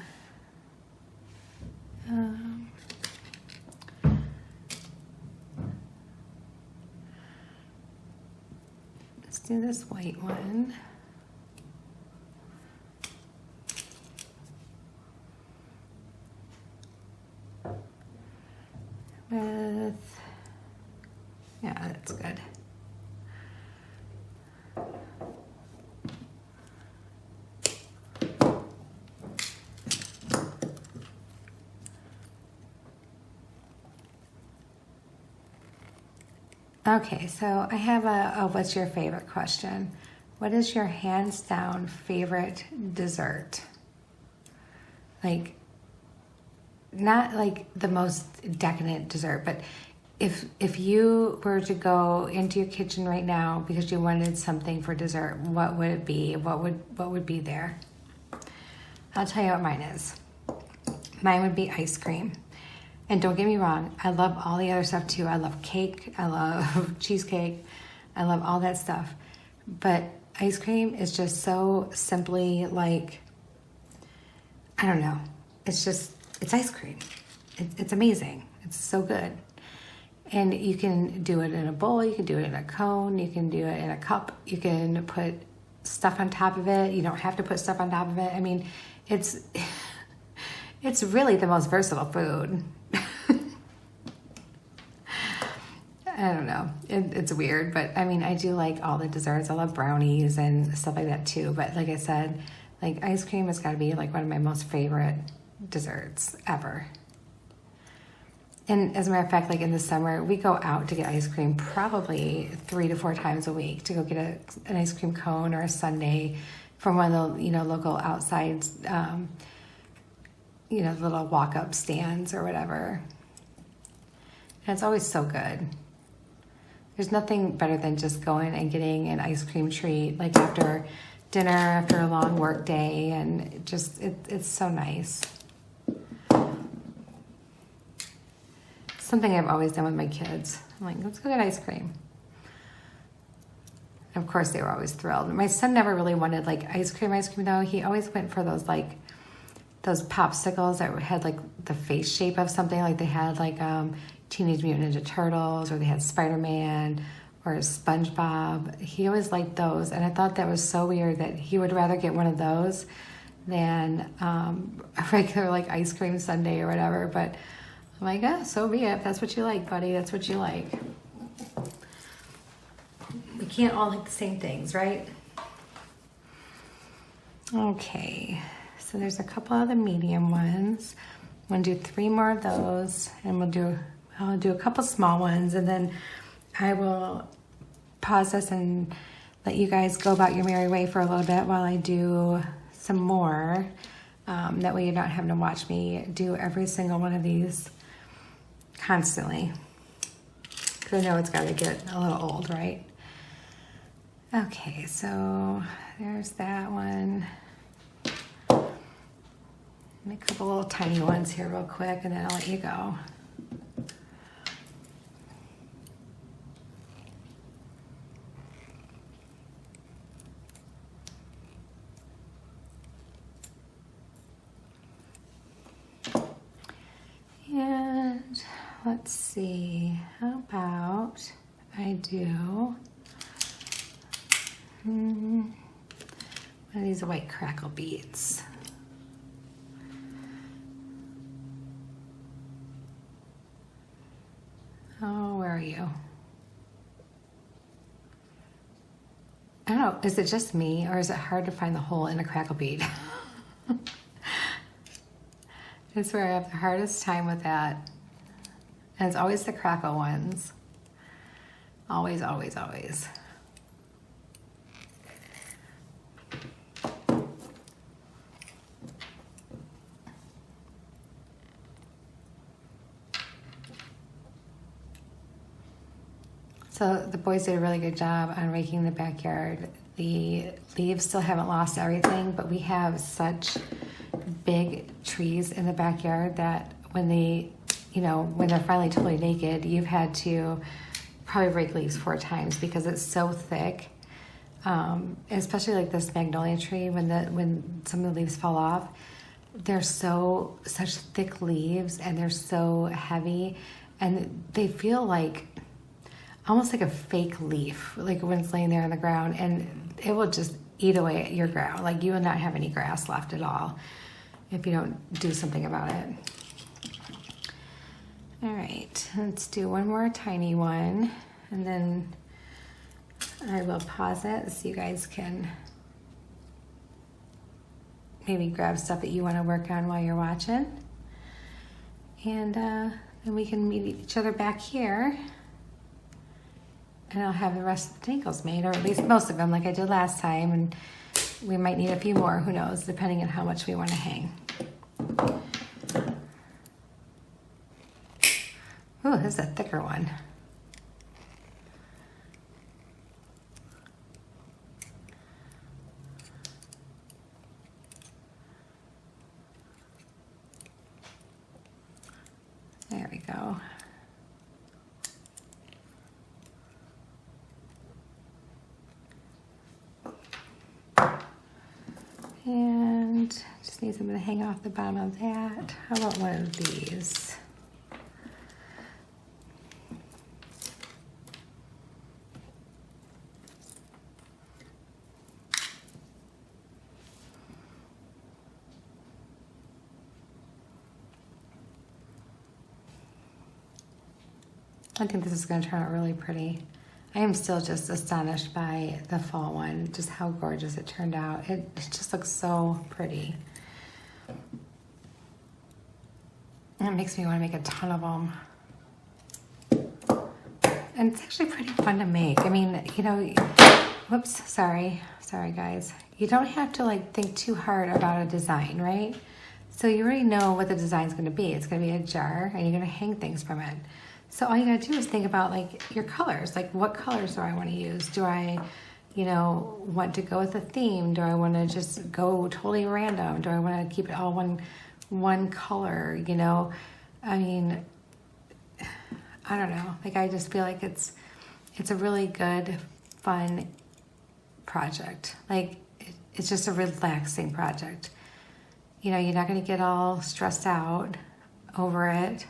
let's do this white one. Yeah, that's good. Okay, so I have a what's your favorite question. What is your hands down favorite dessert? Like, not like the most decadent dessert, but if you were to go into your kitchen right now because you wanted something for dessert, what would it be? What would be there? I'll tell you what mine is. Mine would be ice cream. And don't get me wrong, I love all the other stuff too. I love cake, I love cheesecake, I love all that stuff. But ice cream is just so simply like, I don't know. It's ice cream. It's amazing. It's so good. And you can do it in a bowl, you can do it in a cone, you can do it in a cup, you can put stuff on top of it. You don't have to put stuff on top of it. I mean, it's really the most versatile food. I don't know. It's weird, but I mean, I do like all the desserts. I love brownies and stuff like that too. But like I said, like ice cream has got to be like one of my most favorite desserts ever. And as a matter of fact, like in the summer, we go out to get ice cream probably 3 to 4 times a week to go get an ice cream cone or a sundae from one of the local outside little walk-up stands or whatever. And it's always so good. There's nothing better than just going and getting an ice cream treat like after dinner, after a long work day, and just it's so nice. Something I've always done with my kids. I'm like, let's go get ice cream. And of course, they were always thrilled. My son never really wanted like ice cream though. He always went for those popsicles that had like the face shape of something. Like they had like Teenage Mutant Ninja Turtles, or they had Spider-Man or SpongeBob. He always liked those, and I thought that was so weird that he would rather get one of those than a regular like ice cream sundae or whatever. But I'm like, oh, so be it. That's what you like, buddy. That's what you like. We can't all like the same things, right? Okay, so there's a couple of the medium ones. I'm gonna do 3 more of those, and I'll do a couple small ones, and then I will pause this and let you guys go about your merry way for a little bit while I do some more. That way you're not having to watch me do every single one of these constantly. Because I know it's got to get a little old, right? Okay, so there's that one. Make a couple little tiny ones here real quick, and then I'll let you go. And let's see, how about I do one of these white crackle beads. Oh, where are you? I don't know, is it just me, or is it hard to find the hole in a crackle bead? It's where I have the hardest time with that. And it's always the crackle ones. Always, always, always. So the boys did a really good job on raking the backyard. The leaves still haven't lost everything, but we have such big trees in the backyard that when they're finally totally naked, you've had to probably rake leaves 4 times because it's so thick. Especially like this magnolia tree, when some of the leaves fall off, they're such thick leaves, and they're so heavy, and they feel like almost like a fake leaf, like when it's laying there on the ground, and it will just eat away at your ground. Like you will not have any grass left at all if you don't do something about it. All right, let's do one more tiny one. and then I will pause it so you guys can maybe grab stuff that you want to work on while you're watching. And then we can meet each other back here. And I'll have the rest of the dangles made, or at least most of them like I did last time. And we might need a few more, who knows, depending on how much we want to hang. Oh, this is a thicker one. There we go. And just need something to hang off the bottom of that. How about one of these? I think this is going to turn out really pretty. I am still just astonished by the fall one, just how gorgeous it turned out. It just looks so pretty. And it makes me want to make a ton of them. And it's actually pretty fun to make. I mean, you know, whoops, sorry guys. You don't have to like think too hard about a design, right? So you already know what the design's going to be. It's going to be a jar and you're going to hang things from it. So all you gotta do is think about like your colors, like what colors do I want to use? Do I, you know, want to go with a theme? Do I want to just go totally random? Do I want to keep it all one color? You know, I mean, I don't know. Like I just feel like it's a really good, fun project. Like it's just a relaxing project. You know, you're not gonna get all stressed out over it.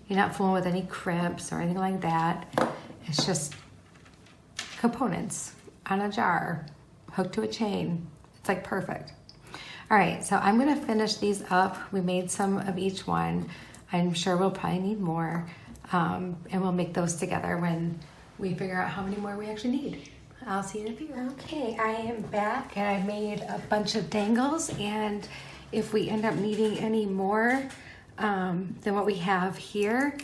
You're not fooling with any crimps or anything like that. It's just components on a jar, hooked to a chain. It's like perfect. All right, so I'm gonna finish these up. We made some of each one. I'm sure we'll probably need more. And we'll make those together when we figure out how many more we actually need. I'll see you in a few. Okay, I am back and I made a bunch of dangles, and if we end up needing any more, than what we have here,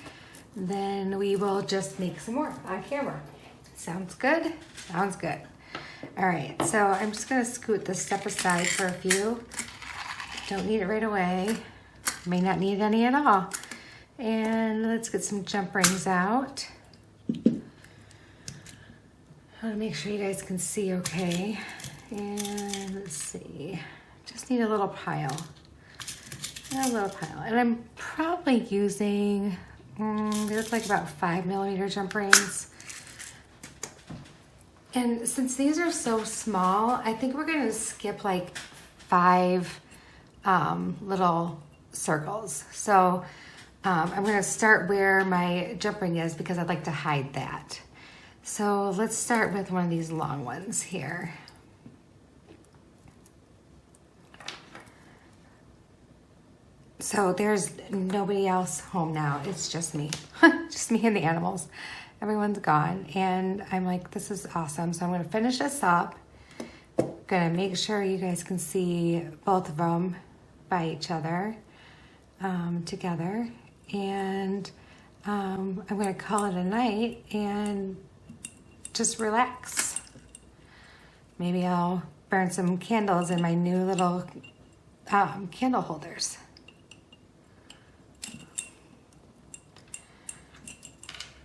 then we will just make some more on camera. Sounds good? Sounds good. All right, so I'm just gonna scoot this stuff aside for a few. Don't need it right away. May not need any at all. And let's get some jump rings out. I wanna make sure you guys can see okay. And let's see, just need a little pile. A little pile, and I'm probably using, they look like about 5mm jump rings. And since these are so small, I think we're gonna skip like 5 little circles. So I'm gonna start where my jump ring is because I'd like to hide that. So let's start with one of these long ones here. So there's nobody else home now. It's just me, just me and the animals. Everyone's gone. And I'm like, this is awesome. So I'm gonna finish this up. Gonna make sure you guys can see both of them by each other together. And I'm gonna call it a night and just relax. Maybe I'll burn some candles in my new little candle holders.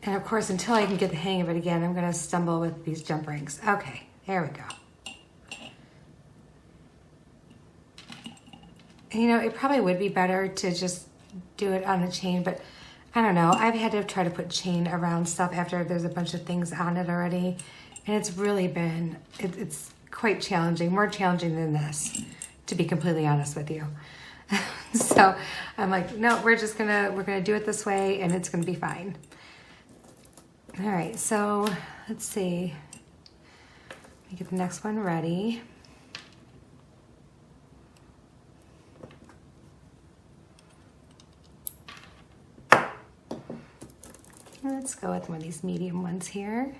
And of course, until I can get the hang of it again, I'm gonna stumble with these jump rings. Okay, there we go. And, you know, it probably would be better to just do it on the chain, but I don't know. I've had to try to put chain around stuff after there's a bunch of things on it already. And it's really been, it's quite challenging, more challenging than this, to be completely honest with you. So I'm like, no, we're gonna do it this way and it's gonna be fine. All right, so let's see. Let me get the next one ready. Let's go with one of these medium ones here.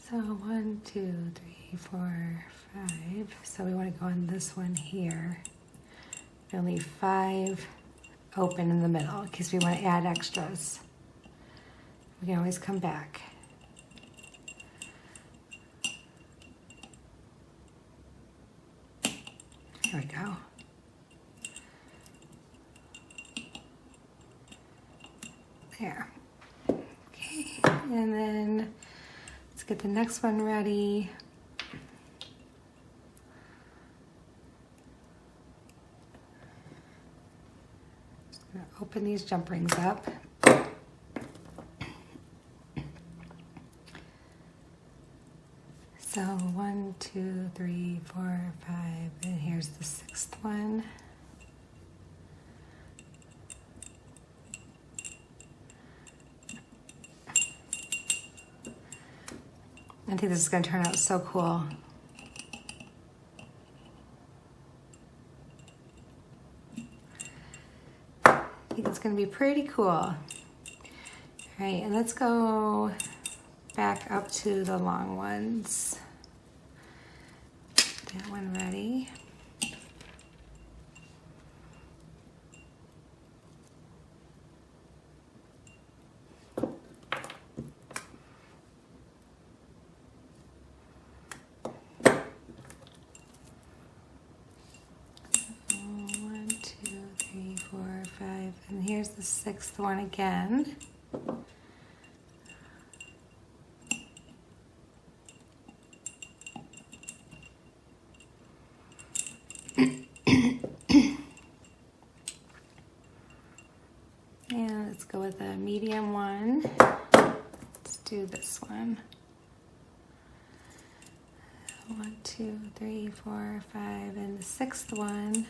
So 1, 2, 3, 4, 5. So we want to go on this one here. We'll leave 5 open in the middle in case we want to add extras. We can always come back. There we go. There. Okay, and then let's get the next one ready. Just gonna open these jump rings up. So 1, 2, 3, 4, 5, and here's the 6th one. I think this is going to turn out so cool. I think it's going to be pretty cool. All right, and let's go back up to the long ones. That one ready. One, 2, 3, 4, 5, and here's the 6th one again. And let's go with a medium one. Let's do this one. 1, 2, 3, 4, 5, and the 6th one.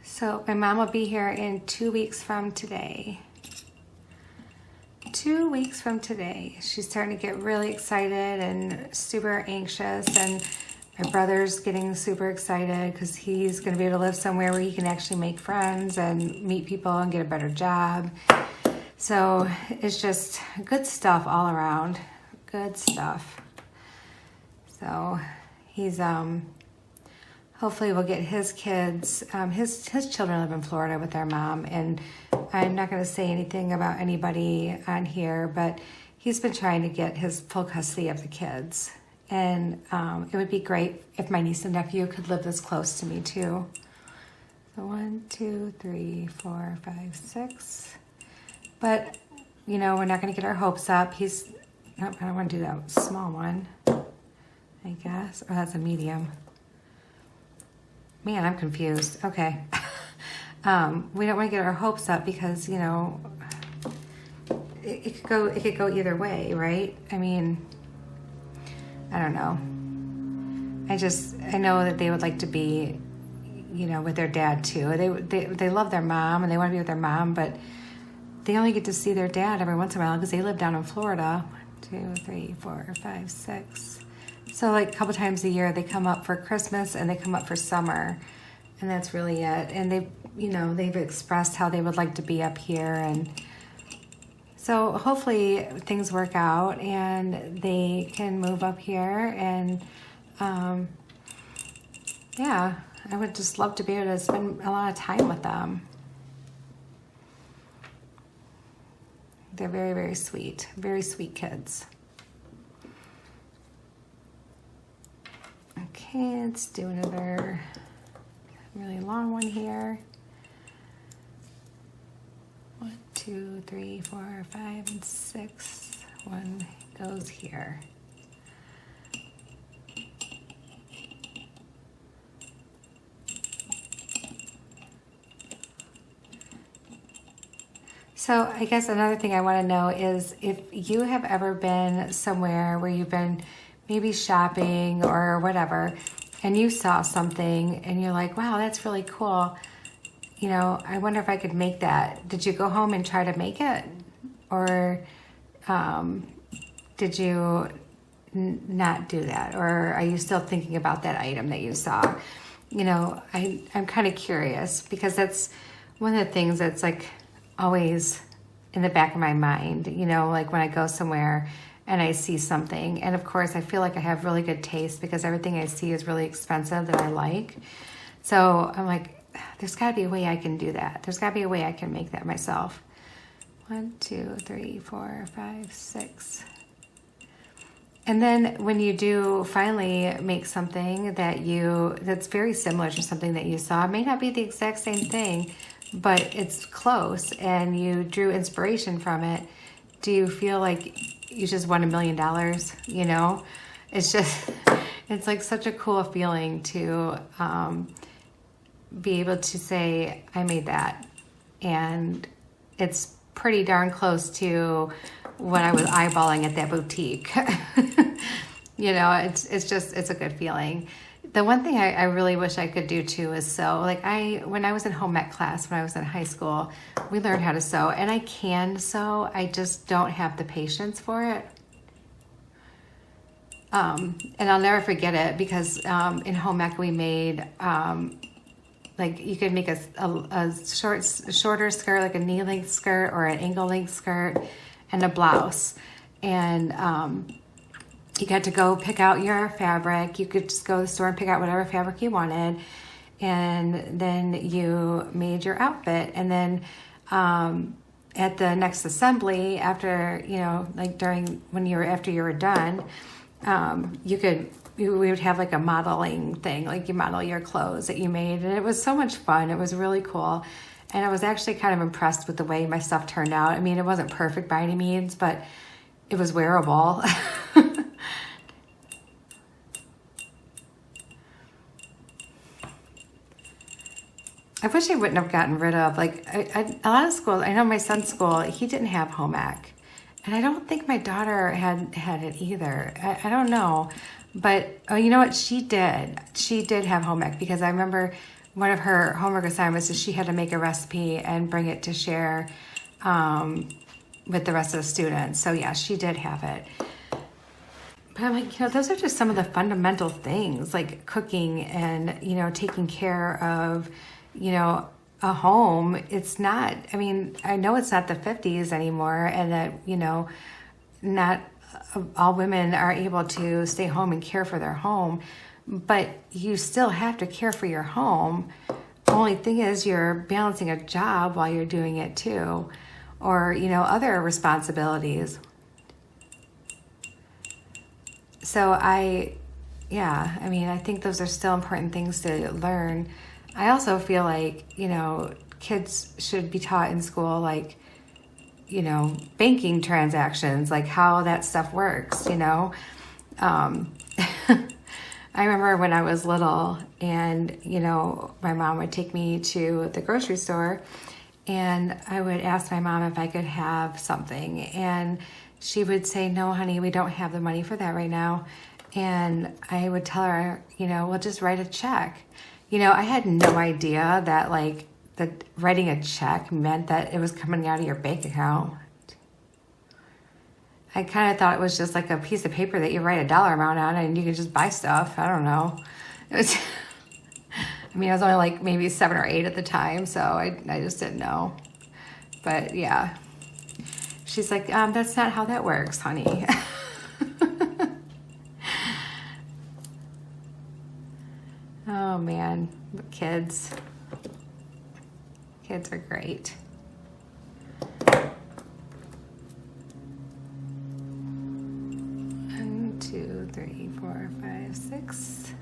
So my mom will be here in 2 weeks from today. 2 weeks from today. She's starting to get really excited and super anxious, and my brother's getting super excited because he's going to be able to live somewhere where he can actually make friends and meet people and get a better job. So it's just good stuff all around. Good stuff. So he's hopefully we'll get his kids, his children live in Florida with their mom, and I'm not going to say anything about anybody on here, but he's been trying to get his full custody of the kids. And it would be great if my niece and nephew could live this close to me too. So 1, 2, 3, 4, 5, 6. But, you know, we're not going to get our hopes up. I don't want to do that small one, I guess. Or that's a medium. Man, I'm confused. Okay. We don't want to get our hopes up because, you know, it could go either way, right? I mean, I don't know. I know that they would like to be, you know, with their dad too. They love their mom and they want to be with their mom, but they only get to see their dad every once in a while because they live down in Florida. 1, 2, 3, 4, 5, 6. So like a couple times a year they come up for Christmas and they come up for summer, and that's really it. And they've expressed how they would like to be up here, and so hopefully things work out and they can move up here. And yeah, I would just love to be able to spend a lot of time with them. They're very, very sweet kids. Okay, let's do another really long one here. 1, 2, 3, 4, 5, and 6. One goes here. So I guess another thing I want to know is if you have ever been somewhere where you've been maybe shopping or whatever, and you saw something and you're like, wow, that's really cool. You know, I wonder if I could make that. Did you go home and try to make it? Or did you not do that? Or are you still thinking about that item that you saw? You know, I'm kind of curious because that's one of the things that's like always in the back of my mind, you know, like when I go somewhere and I see something. And of course, I feel like I have really good taste because everything I see is really expensive that I like. So I'm like, there's got to be a way I can do that. There's got to be a way I can make that myself. 1, 2, 3, 4, 5, 6. And then when you do finally make something that's very similar to something that you saw, it may not be the exact same thing, but it's close and you drew inspiration from it. Do you feel like you just won $1 million? You know, it's like such a cool feeling to be able to say, I made that. And it's pretty darn close to what I was eyeballing at that boutique. You know, it's a good feeling. The one thing I really wish I could do too is sew. Like when I was in home ec class, when I was in high school, we learned how to sew, and I can sew. I just don't have the patience for it. And I'll never forget it because in home ec we made like you could make a shorter skirt, like a knee length skirt or an ankle length skirt, and a blouse. And you got to go pick out your fabric. You could just go to the store and pick out whatever fabric you wanted. And then you made your outfit. And then at the next assembly, after, you know, like after you were done, we would have like a modeling thing, like you model your clothes that you made. And it was so much fun. It was really cool. And I was actually kind of impressed with the way my stuff turned out. I mean, it wasn't perfect by any means, but it was wearable. I wish I wouldn't have gotten rid of, like, a lot of schools, I know my son's school, he didn't have home ec. And I don't think my daughter had it either. I don't know. But, oh, you know what? She did. She did have home ec because I remember one of her homework assignments is she had to make a recipe and bring it to share with the rest of the students. So, yeah, she did have it. But I'm like, you know, those are just some of the fundamental things, like cooking and, you know, taking care of, you know, a home. It's not, I mean, I know it's not the 50s anymore, and that, you know, not all women are able to stay home and care for their home, but you still have to care for your home. The only thing is you're balancing a job while you're doing it too, or, you know, other responsibilities. So I think those are still important things to learn. I also feel like, you know, kids should be taught in school, like, you know, banking transactions, like how that stuff works, you know. I remember when I was little and, you know, my mom would take me to the grocery store and I would ask my mom if I could have something. And she would say, no, honey, we don't have the money for that right now. And I would tell her, you know, well, just write a check. You know, I had no idea that, like, that writing a check meant that it was coming out of your bank account. I kind of thought it was just like a piece of paper that you write a dollar amount on and you could just buy stuff. I don't know. It was, I mean, I was only like maybe 7 or 8 at the time, so I just didn't know. But yeah, she's like, that's not how that works, honey. Oh man, kids are great. One, 2, 3, 4, 5, 6.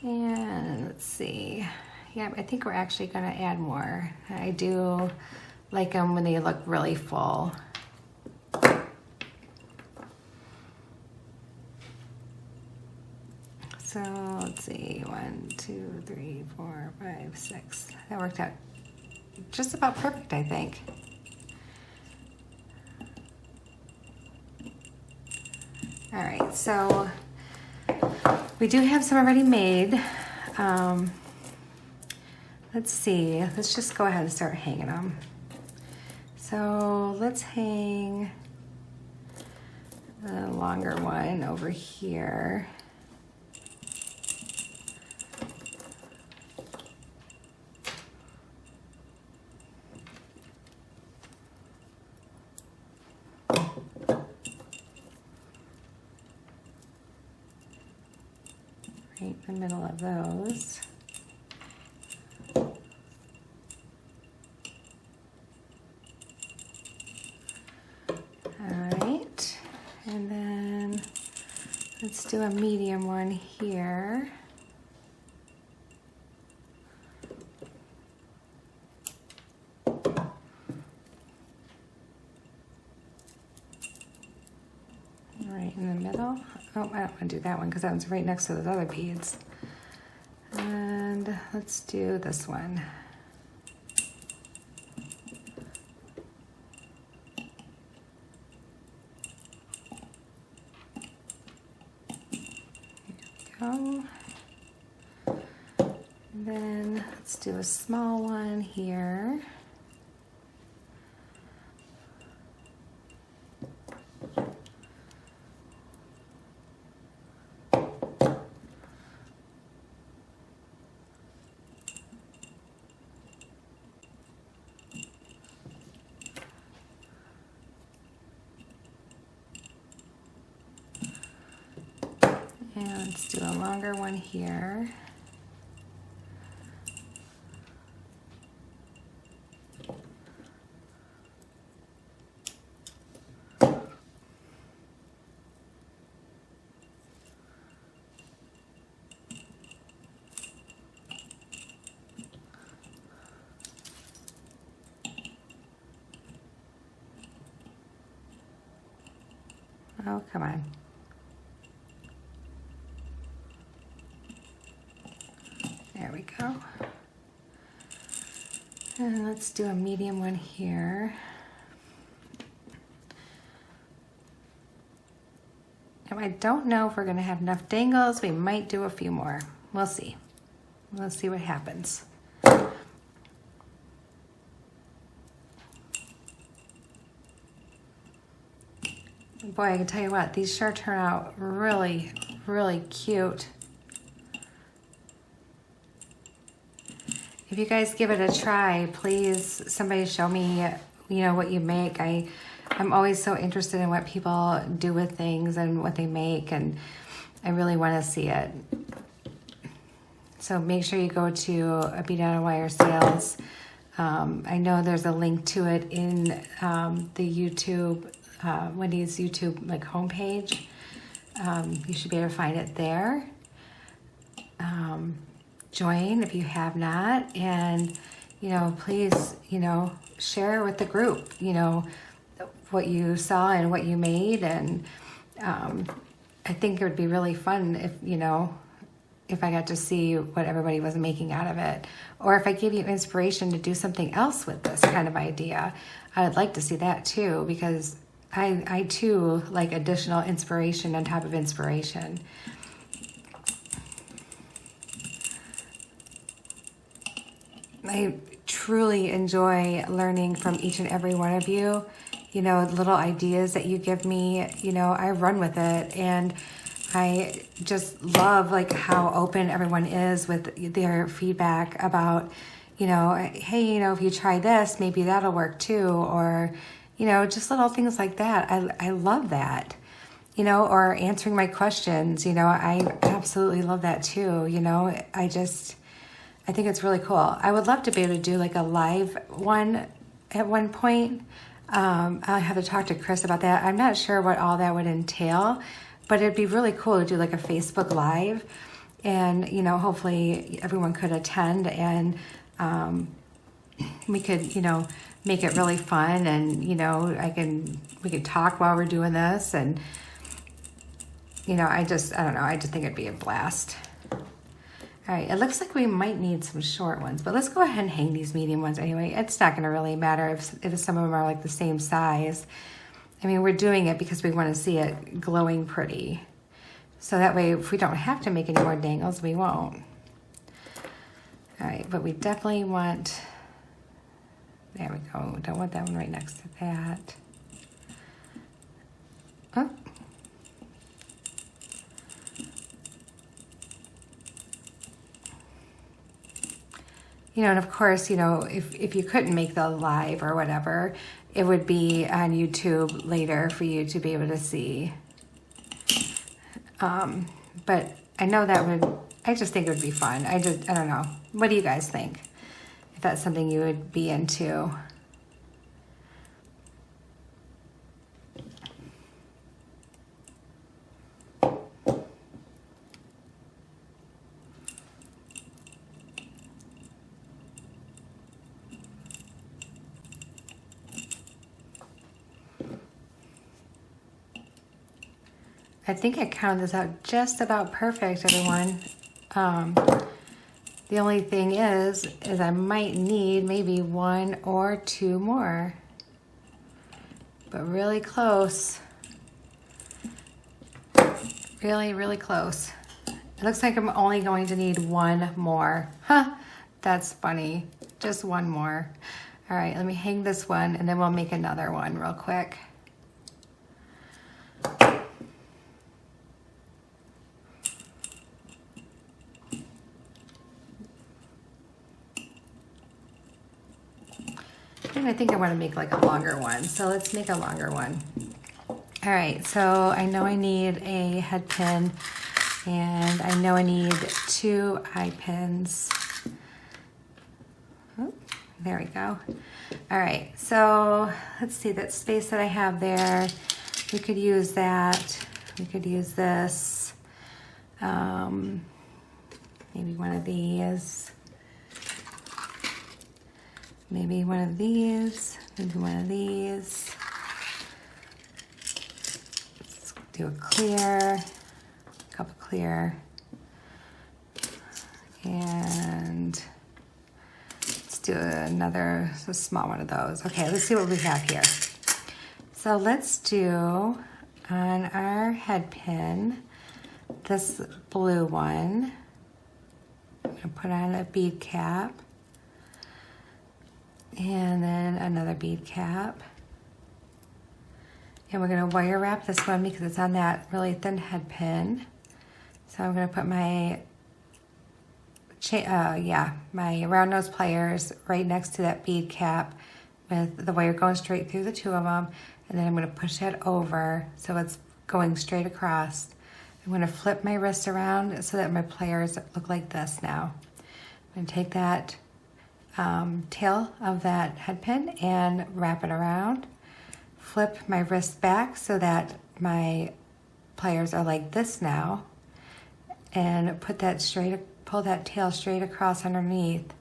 And let's see. Yeah, I think we're actually going to add more. I do like them when they look really full. So So let's see, 1, 2, 3, 4, 5, 6. That worked out just about perfect, I think. All right, so we do have some already made. Let's see, let's just go ahead and start hanging them. So let's hang the longer one over here. Right in the middle of those. Alright, and then let's do a medium one here. Right in the middle. Oh, I don't want to do that one because that one's right next to those other beads. And let's do this one. Go. And then let's do a small one here. And let's do a longer one here. Oh, come on. There we go. And let's do a medium one here. And I don't know if we're gonna have enough dangles. We might do a few more. We'll see. Let's see what happens. Boy, I can tell you what, these sure turn out really, really cute. If you guys give it a try, please, somebody show me, you know, what you make. I'm always so interested in what people do with things and what they make, and I really want to see it. So make sure you go to a Beaded on Wire sales. I know there's a link to it in the YouTube, Wendy's YouTube like homepage. You should be able to find it there. Join if you have not, and you know, please, you know, share with the group, you know, what you saw and what you made. And I think it would be really fun if, you know, if I got to see what everybody was making out of it, or if I gave you inspiration to do something else with this kind of idea. I would like to see that too, because I too like additional inspiration on top of inspiration. I truly enjoy learning from each and every one of you. You know, little ideas that you give me, you know, I run with it, and I just love like how open everyone is with their feedback about, you know, hey, you know, if you try this, maybe that'll work too, or, you know, just little things like that. I love that, you know, or answering my questions, you know, I absolutely love that too, you know. I think it's really cool. I would love to be able to do like a live one at one point. I'll have to talk to Chris about that. I'm not sure what all that would entail, but it'd be really cool to do like a Facebook Live, and, you know, hopefully everyone could attend, and we could, you know, make it really fun, and, you know, we could talk while we're doing this, and, you know, I don't know, I just think it'd be a blast. All right, it looks like we might need some short ones, but let's go ahead and hang these medium ones anyway. It's not gonna really matter if some of them are like the same size. I mean, we're doing it because we wanna see it glowing pretty. So that way, if we don't have to make any more dangles, we won't. All right, but we definitely want, there we go. We don't want that one right next to that. Oh. You know, and of course, you know, if you couldn't make the live or whatever, it would be on YouTube later for you to be able to see. But I know that would, I just think it would be fun. I don't know. What do you guys think? If that's something you would be into. I think I counted this out just about perfect, everyone. The only thing is I might need maybe 1 or 2 more, but really close. Really, really close. It looks like I'm only going to need 1 more. Huh, that's funny. Just 1 more. All right, let me hang this one and then we'll make another one real quick. And I think I want to make like a longer one. So let's make a longer one. All right, so I know I need a head pin and I know I need 2 eye pins. Oh, there we go. All right, so let's see that space that I have there. We could use that. We could use this. Maybe one of these. Maybe one of these, maybe one of these. Let's do a clear, cup of clear. And let's do another a small one of those. Okay, let's see what we have here. So let's do on our head pin, this blue one. I'm gonna put on a bead cap. And then another bead cap. And we're gonna wire wrap this one because it's on that really thin head pin. So I'm gonna put my my round nose pliers right next to that bead cap with the wire going straight through the 2 of them. And then I'm gonna push that over so it's going straight across. I'm gonna flip my wrist around so that my pliers look like this now. I'm gonna take that tail of that head pin and wrap it around. Flip my wrist back so that my pliers are like this now. And put that straight, pull that tail straight across underneath.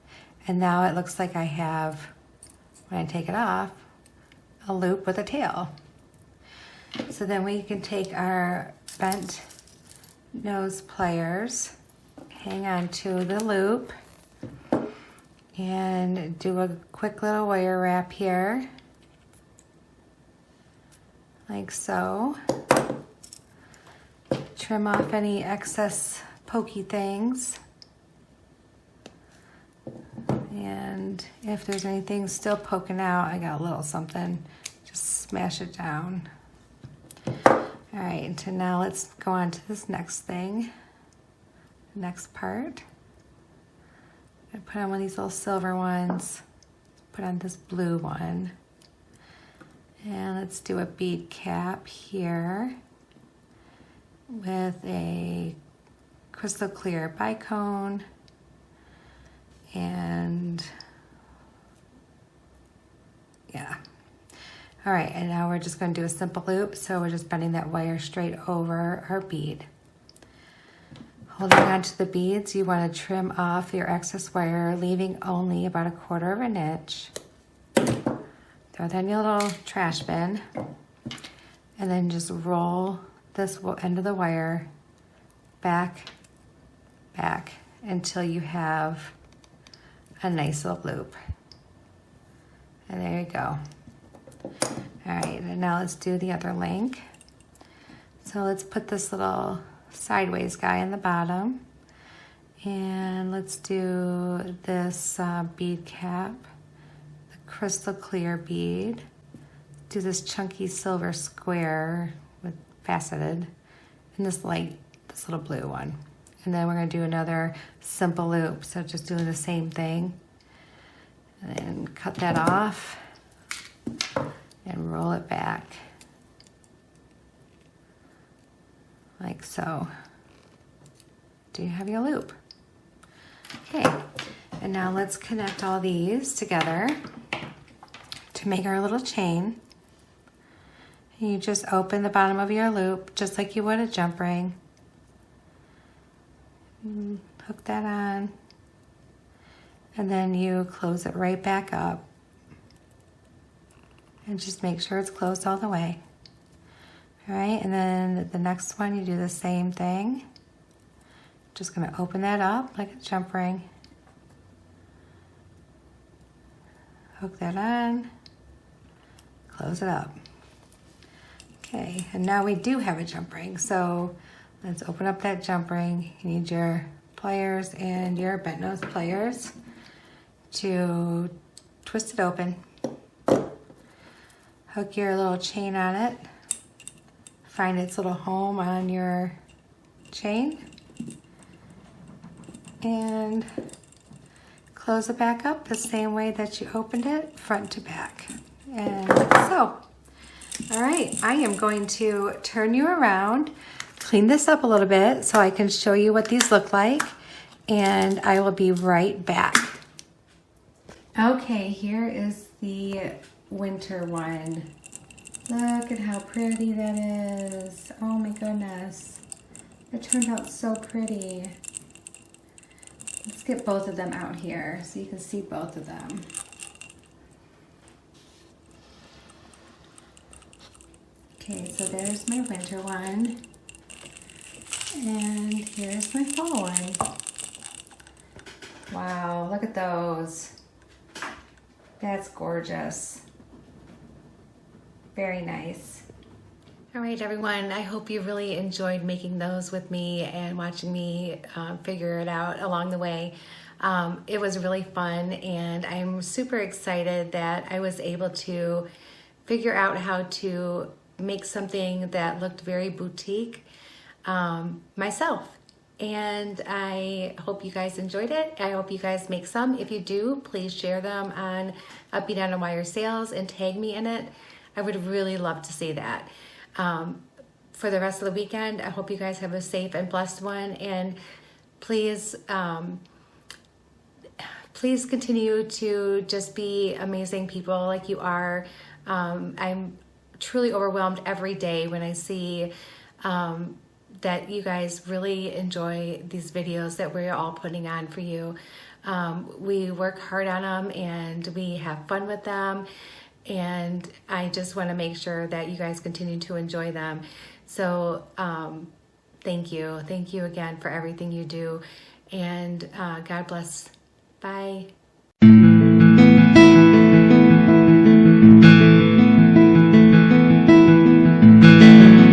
And now it looks like I have, when I take it off, a loop with a tail. So then we can take our bent nose pliers, hang on to the loop, and do a quick little wire wrap here, like so. Trim off any excess pokey things. And if there's anything still poking out, I got a little something, just smash it down. All right, so now let's go on to this next thing, next part. I put on one of these little silver ones, put on this blue one. And let's do a bead cap here with a crystal clear bicone. And yeah. All right, and now we're just gonna do a simple loop. So we're just bending that wire straight over our bead. Holding on to the beads, you want to trim off your excess wire, leaving only about 1/4 of an inch. Throw that in your little trash bin. And then just roll this end of the wire back, until you have a nice little loop. And there you go. All right, and now let's do the other link. So let's put this little sideways guy in the bottom. And let's do this bead cap, the crystal clear bead. Do this chunky silver square with faceted, and this little blue one. And then we're gonna do another simple loop. So just doing the same thing. And then cut that off and roll it back. Like so. Do you have your loop? Okay, and now let's connect all these together to make our little chain. And you just open the bottom of your loop just like you would a jump ring. Hook that on. And then you close it right back up. And just make sure it's closed all the way. All right, and then the next one you do the same thing. Just gonna open that up like a jump ring. Hook that on, close it up. Okay, and now we do have a jump ring. So let's open up that jump ring. You need your pliers and your bent nose pliers to twist it open. Hook your little chain on it. Find its little home on your chain. And close it back up the same way that you opened it, front to back. And like so. All right, I am going to turn you around, clean this up a little bit so I can show you what these look like, and I will be right back. Okay, here is the winter one. Look at how pretty that is. Oh my goodness. It turned out so pretty. Let's get both of them out here so you can see both of them. Okay, so there's my winter one. And here's my fall one. Wow, look at those. That's gorgeous. Very nice. All right, everyone, I hope you really enjoyed making those with me and watching me figure it out along the way. It was really fun, and I'm super excited that I was able to figure out how to make something that looked very boutique myself. And I hope you guys enjoyed it. I hope you guys make some. If you do, please share them on Beaded on a Wire sales and tag me in it. I would really love to see that. For the rest of the weekend, I hope you guys have a safe and blessed one. And please, please continue to just be amazing people like you are. I'm truly overwhelmed every day when I see that you guys really enjoy these videos that we're all putting on for you. We work hard on them and we have fun with them. And I just want to make sure that you guys continue to enjoy them. So thank you. Thank you again for everything you do. And God bless. Bye.